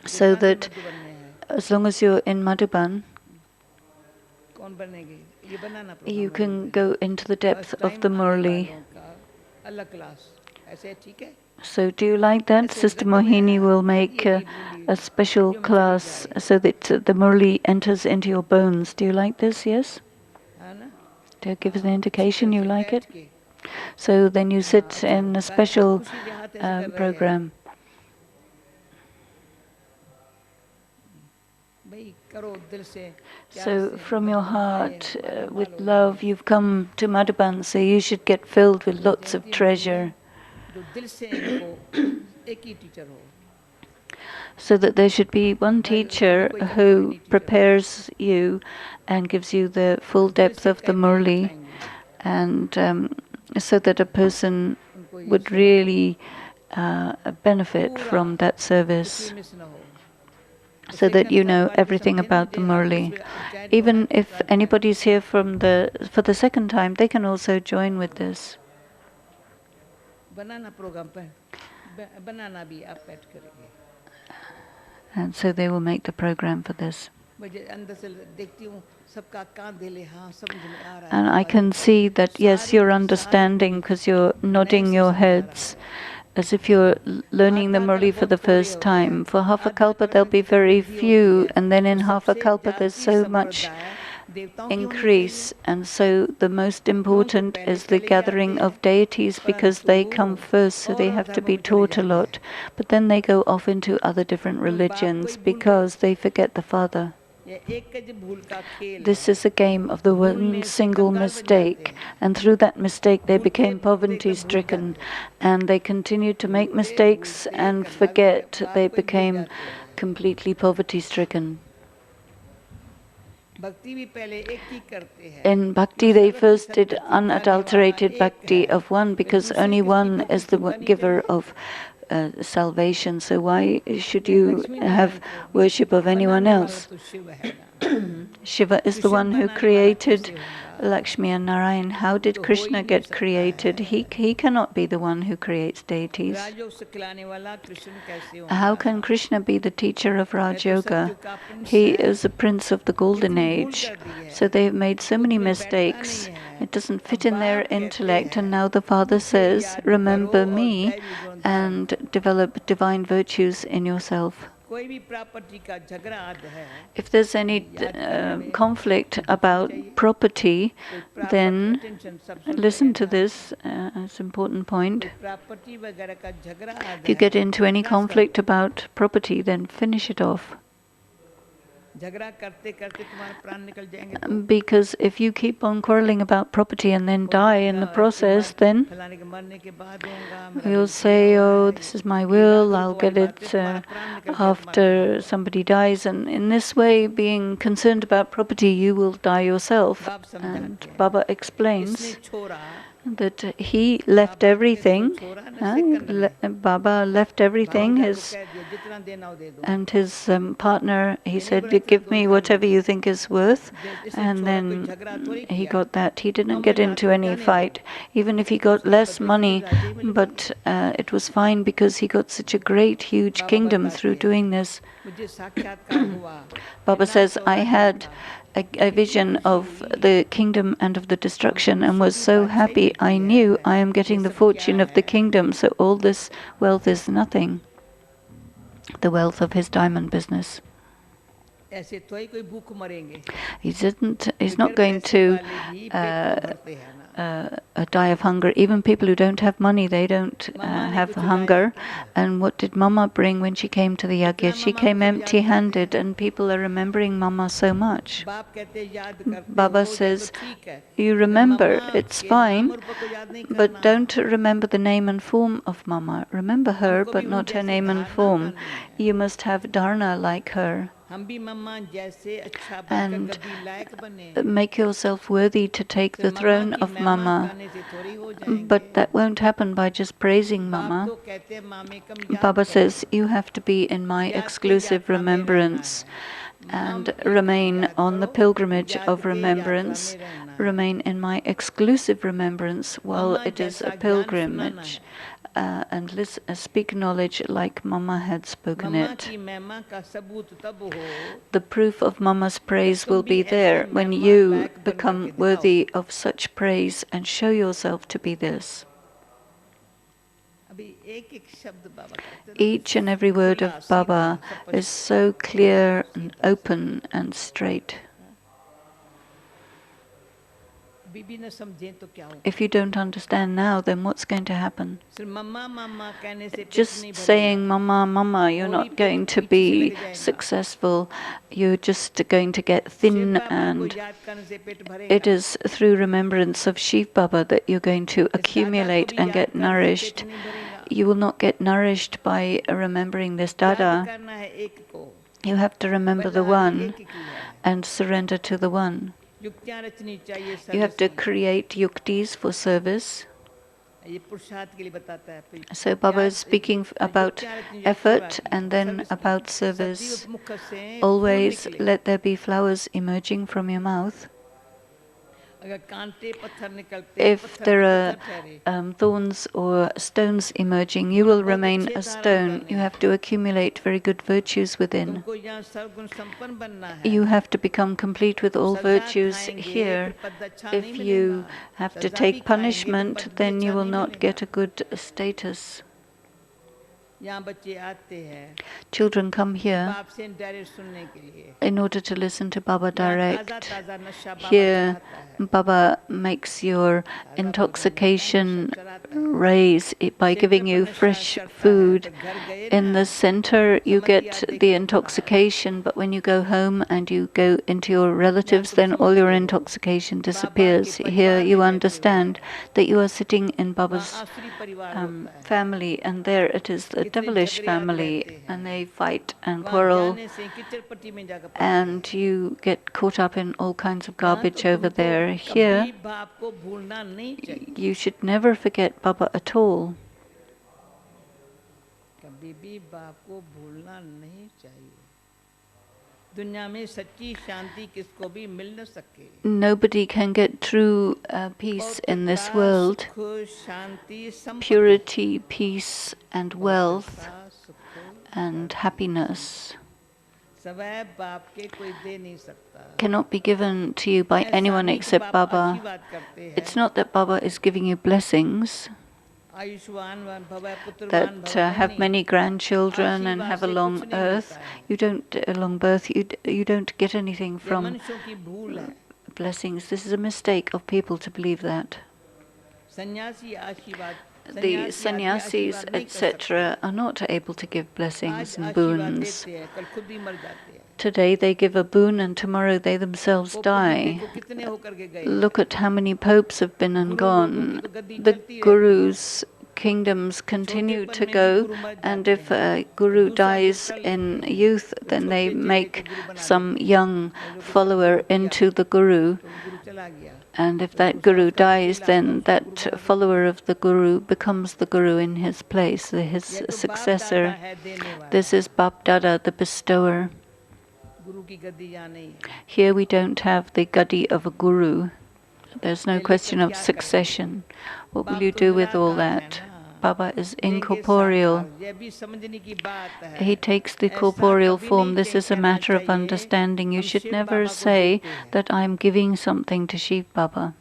So that as long as you're in Madhuban, you can go into the depth of the Murli. So do you like that? Sister Mohini will make a special class so that the Murli enters into your bones. Do you like this? Yes? Do you give us an indication you like it? So then you sit in a special program. So from your heart, with love, you've come to Madhuban, so you should get filled with lots of treasure. So that there should be one teacher who prepares you and gives you the full depth of the Murli, and so that a person would really benefit from that service, so that you know everything about the Murli. Even if anybody's here for the second time, they can also join with this. And so they will make the program for this. And I can see that, yes, you're understanding because you're nodding your heads as if you're learning the Murli for the first time. For half a kalpa there'll be very few, and then in half a kalpa there's so much increase. And so the most important is the gathering of deities because they come first, so they have to be taught a lot. But then they go off into other different religions because they forget the father. This is a game of the one single mistake, and through that mistake they became poverty-stricken, and they continued to make mistakes and forget. They became completely poverty-stricken. In bhakti, they first did unadulterated bhakti of one, because only one is the giver of salvation. So why should you have worship of anyone else? Shiva is the one who created Lakshmi and Narayan. How did Krishna get created? He cannot be the one who creates deities. How can Krishna be the teacher of Raj Yoga? He is a prince of the golden age. So they have made so many mistakes. It doesn't fit in their intellect. And now the Father says, remember me and develop divine virtues in yourself. If there's any conflict about property, then listen to this, it's an important point. If you get into any conflict about property, then finish it off. Because if you keep on quarreling about property and then die in the process, then you'll say, oh, this is my will, I'll get it after somebody dies. And in this way, being concerned about property, you will die yourself. And Baba explains that he left everything. Baba left everything. His partner, he said, give me whatever you think is worth. And then he got that. He didn't get into any fight, even if he got less money. But it was fine because he got such a great, huge kingdom through doing this. Baba says, I had a vision of the kingdom and of the destruction and was so happy. I knew I am getting the fortune of the kingdom, so all this wealth is nothing. The wealth of his diamond business. He's not going to die of hunger. Even people who don't have money, they don't have hunger. And what did Mama bring when she came to the yagya? She came empty-handed, and people are remembering Mama so much. Baba says, you remember, it's fine, but don't remember the name and form of Mama. Remember her, but not her name and form. You must have dharana like her. हम भी मम्मा जैसे अच्छा बनकर and गद्दी लायक बने make yourself worthy to take फिर the mamma throne की of महिमा Mama. गाने से थोड़ी हो But जाएंगे that won't happen by just praising बाप Mama. तो कहते हैं मामे कम याद Baba करो says, you have to be in my याद के exclusive यात्रा में रहना remembrance है and मम एक remain याद on the करो pilgrimage याद of के यात्रा remembrance, में रहना है remain in my exclusive remembrance while mamma it is a जैसा ज्ञान सुनाना pilgrimage, है and speak knowledge like Mama had spoken mamma it. की महिमा का सबूत तब हो The proof of Mama's जब praise will तुम भी be ऐसे there when महिमा you लायक बन become करके दिखाओ worthy of such praise and show yourself to be this. अभी एक एक शब्द बाबा का Each and every word खुला of सीधा Baba is स्पष्ट so clear and सीधा open and straight. अभी भी न समझें तो क्या होगा If you don't understand now, then what's going to happen? सिर्फ मम्मा मम्मा कहने से पेट नहीं Just भरेगा saying, Mama, Mama, you're और ही not पेट going to पीछे से be लग जाएगा successful. You're just going to get Shiv thin, बाबा को and याद करने से पेट it भरेगा is through remembrance of Shiv Baba that you're going to इस दादा को accumulate भी and याद get करने से पेट nourished. नहीं भरेगा You will not get nourished by remembering this याद Dada. करना है एक को You have to remember the बलिहारी one एक की है and surrender to the one. युक्तियां रचनी चाहिए You have सर्विस to की create yuktis for service. ये पुरुषार्थ के लिए बताता है फिर So Baba is speaking about युक्तियां रचनी चाहिए effort सेवा की and then सर्विस की about सदैव service. मुख से फूल Always निकले let there be flowers emerging from your mouth. अगर कांटे पत्थर निकलते If पत्थर there के are पत्थर ठहरे thorns or stones emerging, you गुण will बहुत remain अच्छे a धारण stone. करने You हैं have to accumulate very good virtues within. तुमको यहाँ सर्वगुण संपन्न बनना है You have to become complete with all सजा virtues खाएंगे here. फिर पद अच्छा नहीं If मिलेगा you have to सजा भी take खाएंगे तो punishment, पद भी then अच्छा you will नहीं not मिलेगा get a good status. यहाँ बच्चे आते हैं Children come here बाप से डायरेक्ट सुनने के लिए in order to listen to Baba यहाँ ताजा direct. ताजा नशा बाबा Here, चढ़ाता है Baba makes your ताजा ताजा intoxication नशा चढ़ाता है raise by सेंटर giving पर you नशा fresh चढ़ता है food. फिर घर गए In ना the center, you समझ get याद the देखिए तो भरा है intoxication, but when you go home and you go into your यहाँ relatives, तुम then all your समझते हो intoxication बाबा के disappears. Here, परिवार में you बैठे हुए understand हैं that you are sitting in वहाँ Baba's आसुरी परिवार होता है family, and there it is the कितने devilish झगड़ियाँ family, रहते and हैं they fight and वहाँ quarrel, जाने से कीचड़ पट्टी में जाकर पड़ते and हैं you get caught up in all kinds of यहाँ तो garbage over तुमको there. कभी Here, बाप को भूलना नहीं चाहिए you should never forget Baba at all. कभी भी बाप को भूलना नहीं चाहिए दुनिया में सच्ची शांति किसको भी मिल न सके Nobody can get true peace in this पवित्रता, world. सुख, शांति, संपत्ति, Purity, peace, and wealth पवित्रता, सुख, and happiness सवै बाप के कोई दे नहीं सकता cannot be given to you by ऐसा anyone नहीं कि except बाप Baba. आशीर्वाद करते It's हैं not that Baba is giving you blessings, Ayushman भव पुत्रवान that भव have नहीं many grandchildren and आशीर्वाद have a से long कुछ नहीं earth. मिलता है You don't a long birth. You don't get anything ये from मनुष्यों की भूल है blessings. This is a mistake of people to believe that. सन्यासी आशीर्वाद The सन्यासी आदि sannyasis, आशीर्वाद नहीं कर सकते etc., are not able to give आज blessings and आशीर्वाद boons. देते हैं कल खुद भी मर जाते हैं Today they give a boon and tomorrow they themselves pope भी die. देखो कितने होकर के गए Look at how many popes have been and गुरु लोगों की gone. तो गद्दी The चलती रहती है gurus' kingdoms continue छोटेपन to में भी go, गुरु मर and जाते if हैं a तो guru दूसरा गुरु dies कर in लेते हैं youth, तो then they छोटे चेले को make गुरु बना some देते हैं young और जो किसी follower गुरु किया into the guru. तो गुरु चला गया And if तो that दूसरा guru उसका dies, चेला आता then उसको गुरु that बना देते follower हैं of the guru becomes the guru in his place, his यह तो बाप दादा successor. है देने वाला This is Bap Dada, the bestower. गुरु की गद्दी यहाँ नहीं है Here we don't have the gadi of a guru. There's no ये लेकर question of क्या करेंगे succession. What will बाप you तो do with all निराकार है that? ना Baba is लेंगे incorporeal. साकार यह भी समझने की बात है He takes the ऐसा corporeal कभी form. नहीं This is a कहना matter of चाहिए understanding. You हम should शिव never बाबा को say देते हैं that I'm giving something to Shiv Baba.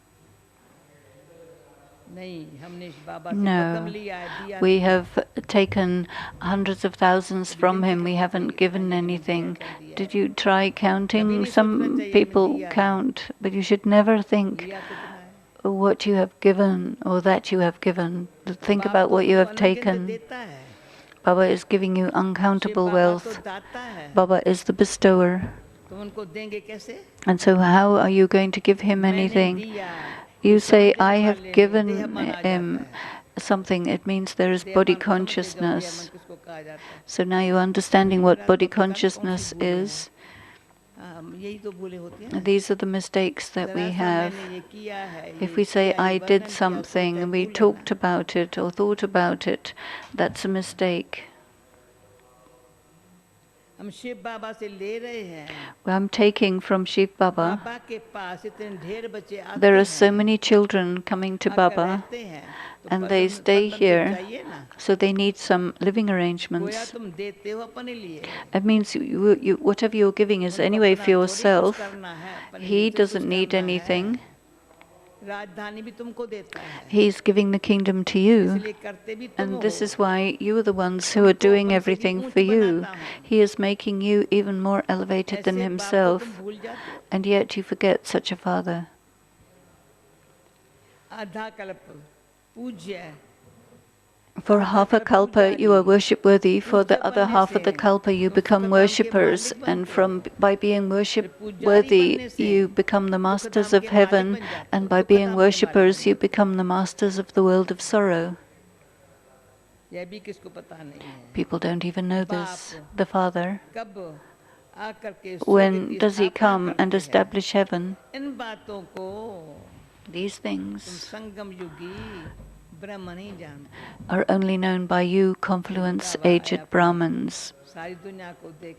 नहीं हमने इस बाबा से पदम No, लिया है दिया we नहीं have taken hundreds of thousands from him. We haven't given मैंने anything. क्या दिया Did है you try कभी counting? नहीं सोचना Some चाहिए मैं people दिया है count, but you should never think लिया कितना है what you have given or that you have given. Think बाप about तो what you have अनगिनत taken. देता है Baba is giving you Shiv uncountable बाबा तो wealth. दाता है Baba is the bestower. तो उनको देंगे कैसे And so how are you going to give him मैंने anything? दिया You तो say, समझने I वाले have ने देह given मन आ जाता him है something. It means there is देह body मन को समझेगा देह मन consciousness. किसको कहा जाता है So now you're understanding मेरा what तो body पता नहीं कौन सी consciousness भूल है is. यही तो भूलें होती हैं ना। These are the mistakes that we जरा सा have. मैंने ये किया है, If ये we say, किया, ये I वर्णन did किया, something, सोचा, and we भूल talked लेना। about it or thought about it, that's a mistake. हम शिव बाबा से ले रहे हैं। I'm taking from Shiv Baba. बाबा के पास इतने ढेर बच्चे आते There are हैं, so many children coming to आकर Baba, रहते हैं, तो and they पतन stay तो here, चाहिए ना। so they need some living गोया arrangements. तुम देते हो अपने लिए, It means whatever you're giving is उनको anyway अपना for थोड़ी कुछ yourself. करना है, अपने He लिए से कुछ doesn't need करना है। anything. राजधानी भी तुमको देता है, He's giving the kingdom to you. इसलिए करते भी तुम And this हो। is why you are the ones who are उनको doing अपन से भी everything ऊंच for you. बनाता हूँ। He is making you even more elevated than ऐसे बाप को तुम himself, भूल जाते हो। and yet you forget such a father. आधा कल्प पूज्य, For half a kalpa you are worship worthy, for the other half of the kalpa you become worshippers, and by being worship worthy you become the masters of heaven, and by being worshippers you become the masters of the world of sorrow. यह भी किसको पता नहीं है। People don't even know this. The Father, कब आकर के when स्वर्ग की does he स्थापना come and करते हैं। establish heaven? इन बातों को These तुम things संगम युगी ब्रह्म नहीं जानते। are only known by you, confluence aged Brahmins. सारी दुनिया को देख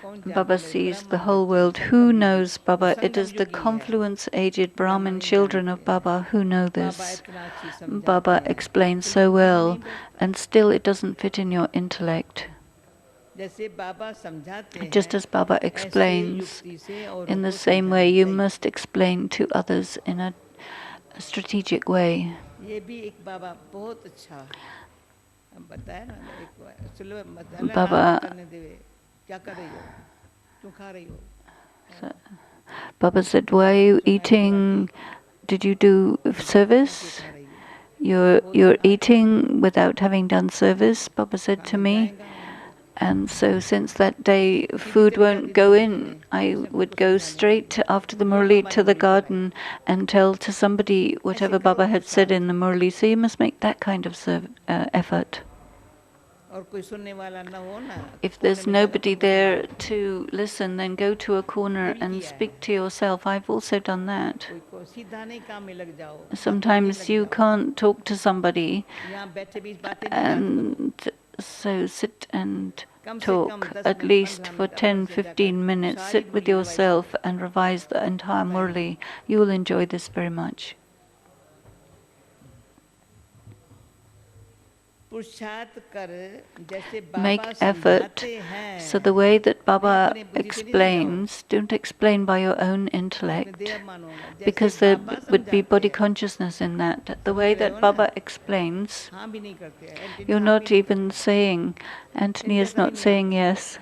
कौन जानता Baba है, sees ब्रह्म the whole बच्चे world. Sangam Who युगी। knows Baba? वो It is संगम the युगी है। confluence aged ब्रह्म Brahmin नहीं children of जानते हैं। Baba who know Baba this. इतना अच्छी समझाते Baba हैं, explains फिर so बुद्धि में well, नहीं बैठता। and still it doesn't fit in your intellect. जैसे बाबा समझाते Just हैं, as Baba ऐसे explains, युक्ति से औरों in the को same way समझाना you चाहिए। must explain to others in a strategic way. ये भी एक बाबा बहुत अच्छा बताया ना, एक चलो मतलब Baba- नाश्ता करने देवे, क्या कर रही हो, क्यों खा रही हो। So, Baba said, why are you eating? Did you do service? You're eating without having done service, Baba said to me. And so since that day food won't go in, I would go straight after the Murli to the garden and tell to somebody whatever Baba had said in the Murli. So you must make that kind of effort. If there's nobody there to listen, then go to a corner and speak to yourself. I've also done that. Sometimes you can't talk to somebody, and so sit and talk at least for 10-15 minutes. Sit with yourself and revise the entire Murli. You will enjoy this very much. Make effort. So the way that Baba explains, don't explain by your own intellect, because there would be body consciousness in that. The way that Baba explains, you're not even saying, Anthony is not saying yes.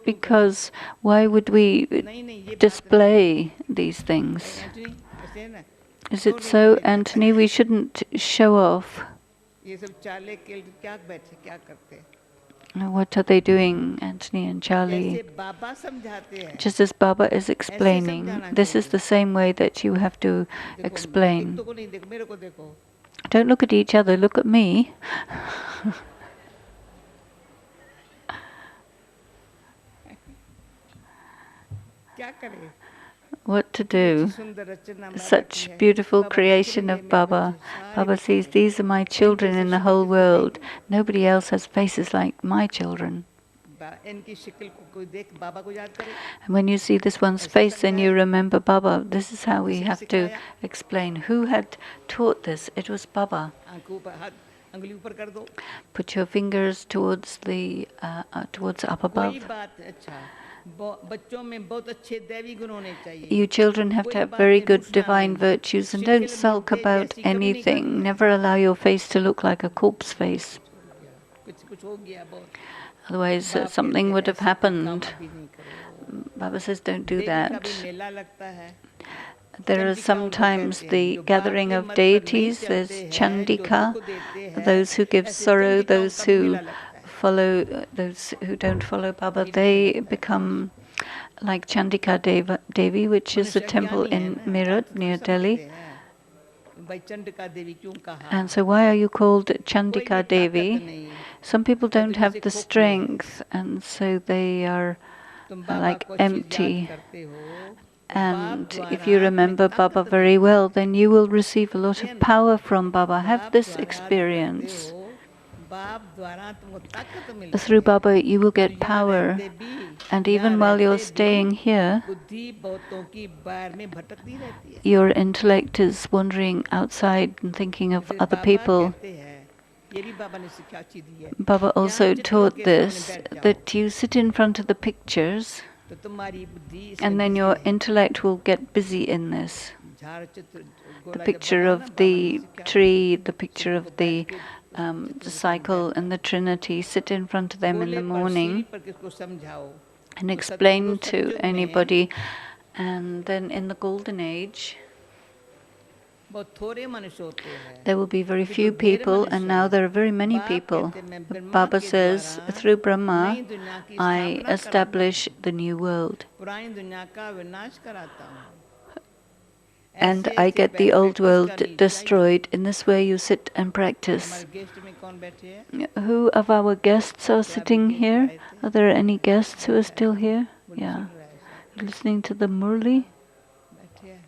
Because why would we display these things? Is it so, Anthony? We shouldn't show off. What are they doing, Anthony and Charlie? Just as Baba is explaining, this is the same way that you have to explain. Don't look at each other, look at me. What to do? Such beautiful creation of Baba. Baba says, these are my children in the whole world. Nobody else has faces like my children. And when you see this one's face, then you remember Baba. This is how we have to explain. Who had taught this? It was Baba. Put your fingers towards up above. You children have to have very good divine virtues, and don't sulk about anything. Never allow your face to look like a corpse face. Otherwise something would have happened. Baba says don't do that. There are sometimes the gathering of deities. There's Chandika, those who give sorrow, those who follow, those who don't follow Baba, they become like Chandika Devi, which is a temple in Meerut near Delhi. भाई चंडिका देवी क्यों कहा? And so why are you called कोई Chandika भी ताकत Devi? नहीं, Some people वो don't दुनिया have से the खोखले हैं। strength, and so they are तुम बाबा like को चीज याद empty. करते हो, तो बाप And द्वारा if you तुम्हें remember Baba ताकत very मिलती well, then you will receive a lot है of ना? power from Baba. Have बाप this द्वारा याद करते experience. हो, बाप द्वारा तुमको ताकत मिलती Through है। Baba, you will तो get यहाँ power. रहते भी, And यहाँ even while you're रहते staying भी here, बुद्धि बहुतों की बार में भटकती रहती है। your intellect is wandering outside and thinking of फिर other बाबा people. कहते हैं, ये भी बाबा ने शिक्षा अच्छी दी है, Baba यहाँ also चित्रों taught के सामने this, बैठ जाओ, that you sit in front of the pictures, तो तुम्हारी बुद्धि इसमें and then बिजी your रहेगी। intellect will get busy in this. झाड़ चित्र The गोला जब picture बनाया ना, of बाबा ने the सिखाया, tree, the picture सुबह of को बैठ the के उस चित्र the के सामने cycle बैठ and the जाओ। Trinity, sit in front of them in गोले the पर सीढ़ी morning पर किसको समझाओ, and तो explain सतयुग to में anybody. And then in the golden age, बहुत थोड़े मनुष्य होते हैं, there will be very अभी तो few ढेर people, मनुष्य and now हैं। there are very many बाप people. कहते हैं, मैं ब्रह्मा Baba के says, द्वारा through नई Brahma, दुनिया की I स्थापना कराता establish हूँ, the new world. पुरानी दुनिया का विनाश कराता हूँ। And ऐसे I ऐसे get the old practice world करनी चाहिए। destroyed. In this way you sit and practice. हमारे गेस्ट में कौन बैठे हैं? Who of our guests are क्या अभी sitting गेस्ट here? आए थे? Are there any guests who are still here? बोले Yeah. सुन रहा है शायद। Listening to the Murli? बैठे हैं।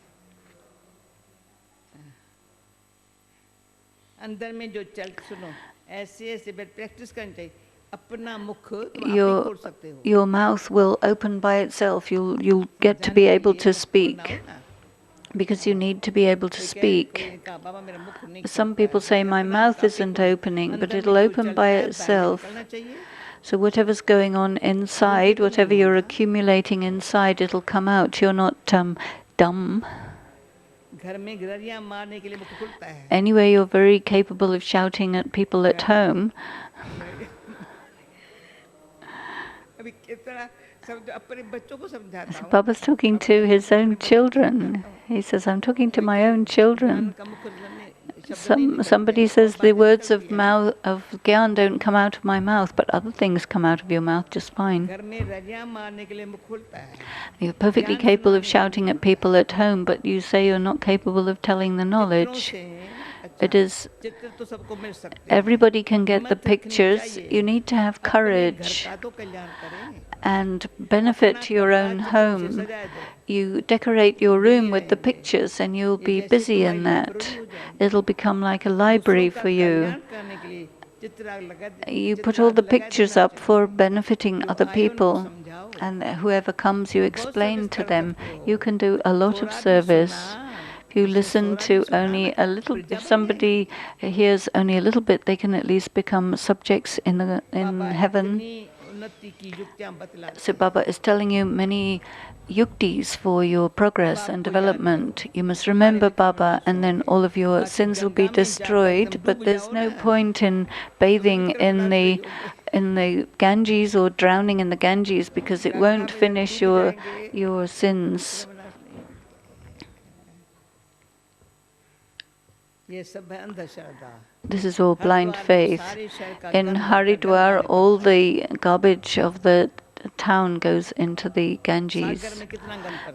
अंदर में जो चल सुनो, ऐसे ऐसे प्रैक्टिस करनी चाहिए। अपना मुख तुम आप ही खोल सकते हो। Your mouth will open by itself. You'll get to be जान able चाहिए, to मुख खोलना हो speak, ना। because you need to be able to कोई speak. कहा, बाबा मेरा मुख नहीं Some खुलता है। people say, my अपना mouth आप ही isn't खोलो। opening, but अंदर it'll में जो open चलता by है, बाहर में itself. निकलना चाहिए। So whatever's going on मुझे inside, तो नहीं whatever you're होना। accumulating inside, it'll come out. You're not dumb. घर में गिलहरियां मारने के लिए मुख खुलता है। Anyway, you're very capable of shouting at people at home. अभी किस तरह सब अपने बच्चों को समझाता So हूँ। Baba's talking to his own children. He says, I'm talking to my own children. Somebody says the words of Gyan don't come out of my mouth, but other things come out of your mouth just fine. घर में रजियां मारने के लिए मुख खुलता है। You're perfectly capable of shouting at people at home, but you say you're not capable of telling the knowledge. It is, चित्र तो सबको मिल सकते हैं। everybody can get the हिम्मत रखनी pictures. चाहिए। You need to have अपने घर courage का तो कल्याण करें। and benefit your own home. You decorate your room with the pictures and you'll be busy in that. It'll become like a library for you. You put all the pictures up for benefiting other people, and whoever comes you explain to them. You can do a lot of service. If you listen to only a little, if somebody hears only a little bit, they can at least become subjects in heaven. So Baba is telling you many yuktis for your progress and development. You must remember Baba, and then all of your sins will be destroyed. But there's no point in bathing in the Ganges or drowning in the Ganges, because it won't finish your sins. This is all blind faith. In Haridwar, all the garbage of the town goes into the Ganges,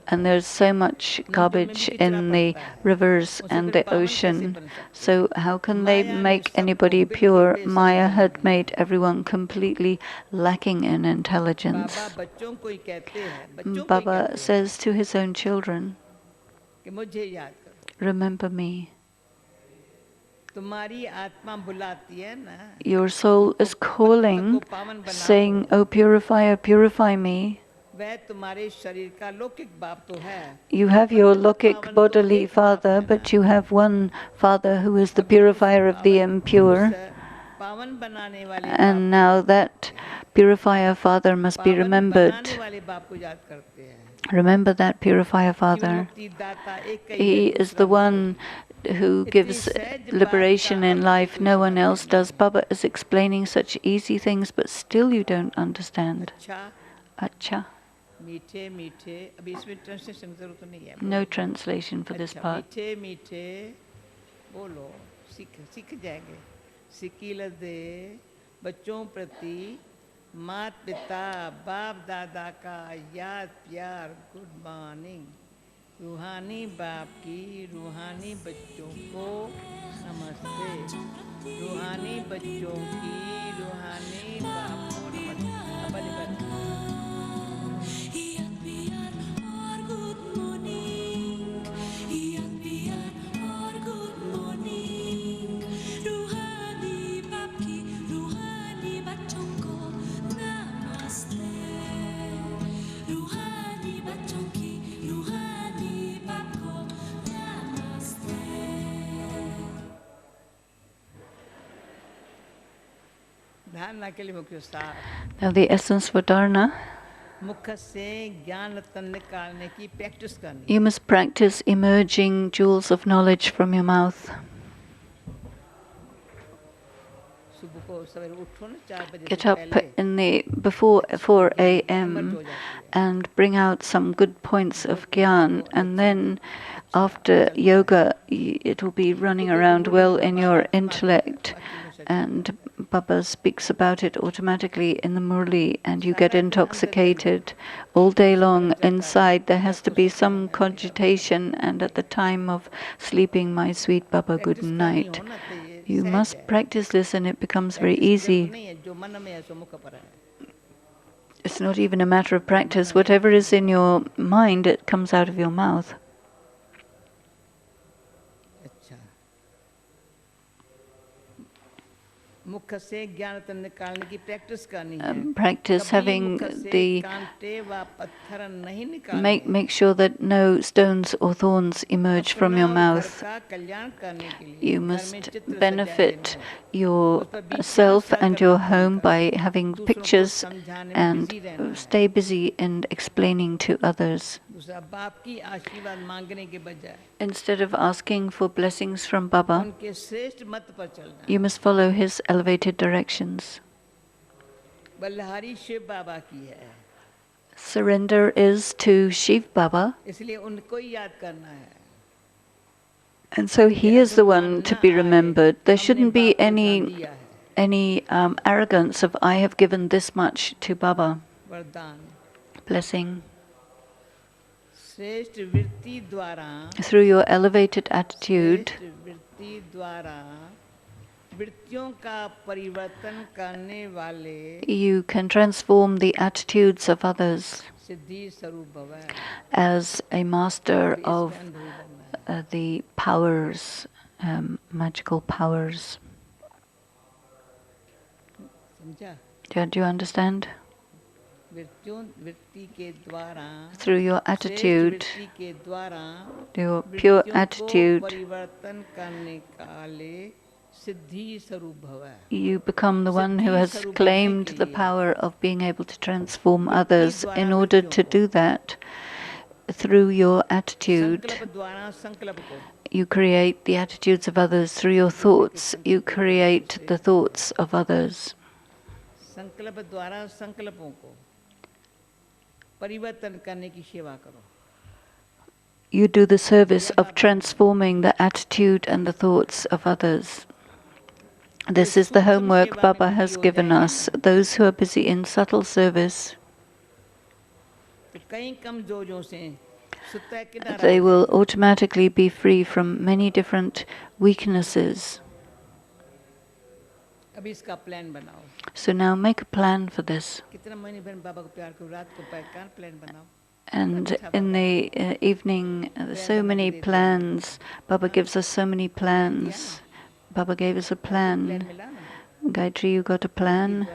and there's so much garbage in the rivers and the ocean. So how can they make anybody pure? Maya had made everyone completely lacking in intelligence. Baba says to his own children, remember me. Your soul is calling, saying, "Oh, purifier, purify me." You have your Lokik bodily father, but you have one father who is the purifier of the impure. And now that purifier father must be remembered. Remember that purifier father. He is the one who gives liberation in life. No one else does. Baba is explaining such easy things, but still you don't understand. Acha. No translation for this part. मात पिता बाप दादा का याद प्यार good morning रूहानी बाप की रूहानी बच्चों को नमस्ते। रूहानी बच्चों की रूहानी बाप को नमस्ते। धारणा के लिए मुख्य सार। Now the essence for dharana, मुख से ज्ञान रत्न निकालने की प्रैक्टिस करनी। you must practice emerging jewels of knowledge from your mouth. सुबह को सवेरे उठो ना 4 बजे Get से up पहले in the before 4 a.m. and bring out some good points of gyan, and then after yoga it will be running around well in your intellect, and Baba speaks about it automatically in the murli, and you get intoxicated. All day long inside there has to be some cogitation, and at the time of sleeping, my sweet Baba, good night. You must practice this and it becomes very easy. It's not even a matter of practice. Whatever is in your mind, it comes out of your mouth. Practice having the make sure that no stones or thorns emerge from your mouth. You must benefit yourself and your home by having pictures and stay busy in explaining to others. Instead of asking for blessings from Baba, you must follow his elevated directions. Surrender is to Shiv Baba, and so he is the one to be remembered. There shouldn't be any arrogance of I have given this much to Baba. Blessing. Through your elevated attitude, you can transform the attitudes of others as a master of the powers, magical powers. Do you understand? Through your attitude, your pure attitude, you become the one who has claimed the power of being able to transform others. In order to do that, through your attitude, you create the attitudes of others. Through your thoughts, you create the thoughts of others. You do the service of transforming the attitude and the thoughts of others. This is the homework Baba has given us. Those who are busy in subtle service, they will automatically be free from many different weaknesses. So now make a plan for this. And in the evening, so many plans. Baba gives us so many plans. Baba gave us a plan. Gayatri, you got a plan?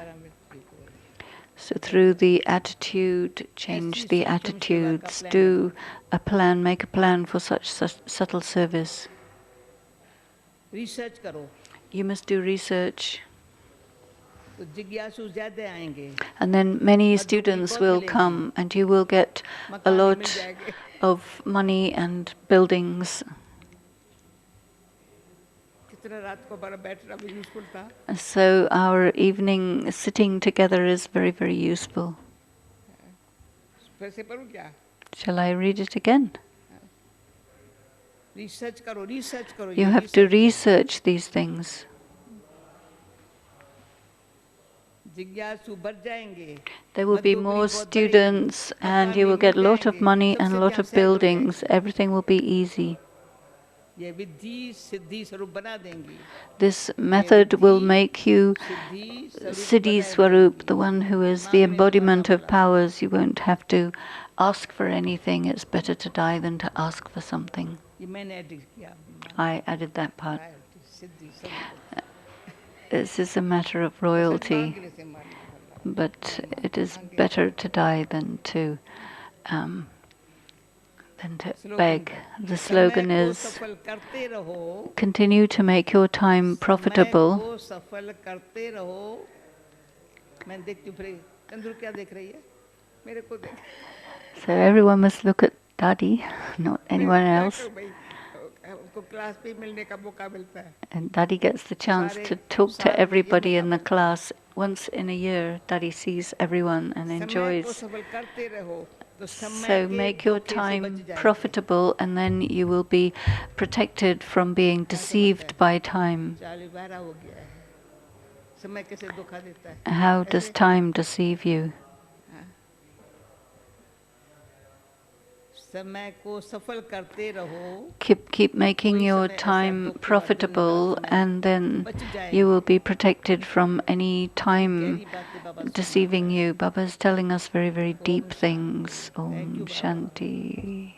So through the attitude, change the attitudes. Do a plan, make a plan for such subtle service. You must do research. And then many students will come and you will get a lot of money and buildings. So our evening sitting together is very, very useful. Shall I read it again? You have to research these things. जिज्ञासु बढ़ जाएंगे, There will be more students, and you will get a lot of money and a lot of buildings. Everything will be easy. ये विधि सिद्धि स्वरूप बना देंगी. This method will make you Siddhi Swarup, the one who is the embodiment of powers. You won't have to ask for anything. It's better to die than to ask for something. ये मैंने edit किया. I added that part. सिद्धि स्वरूप. This is a matter of royalty, but it is better to die than to beg. The slogan is, continue to make your time profitable. So everyone must look at Dadi, not anyone else. And Dadi gets the chance to talk to everybody in the class. Once in a year, Dadi sees everyone and enjoys. So make your time profitable, and then you will be protected from being deceived by time. How does time deceive you? Keep making your time profitable, and then you will be protected from any time deceiving you. Baba is telling us very, very deep things. Om Shanti.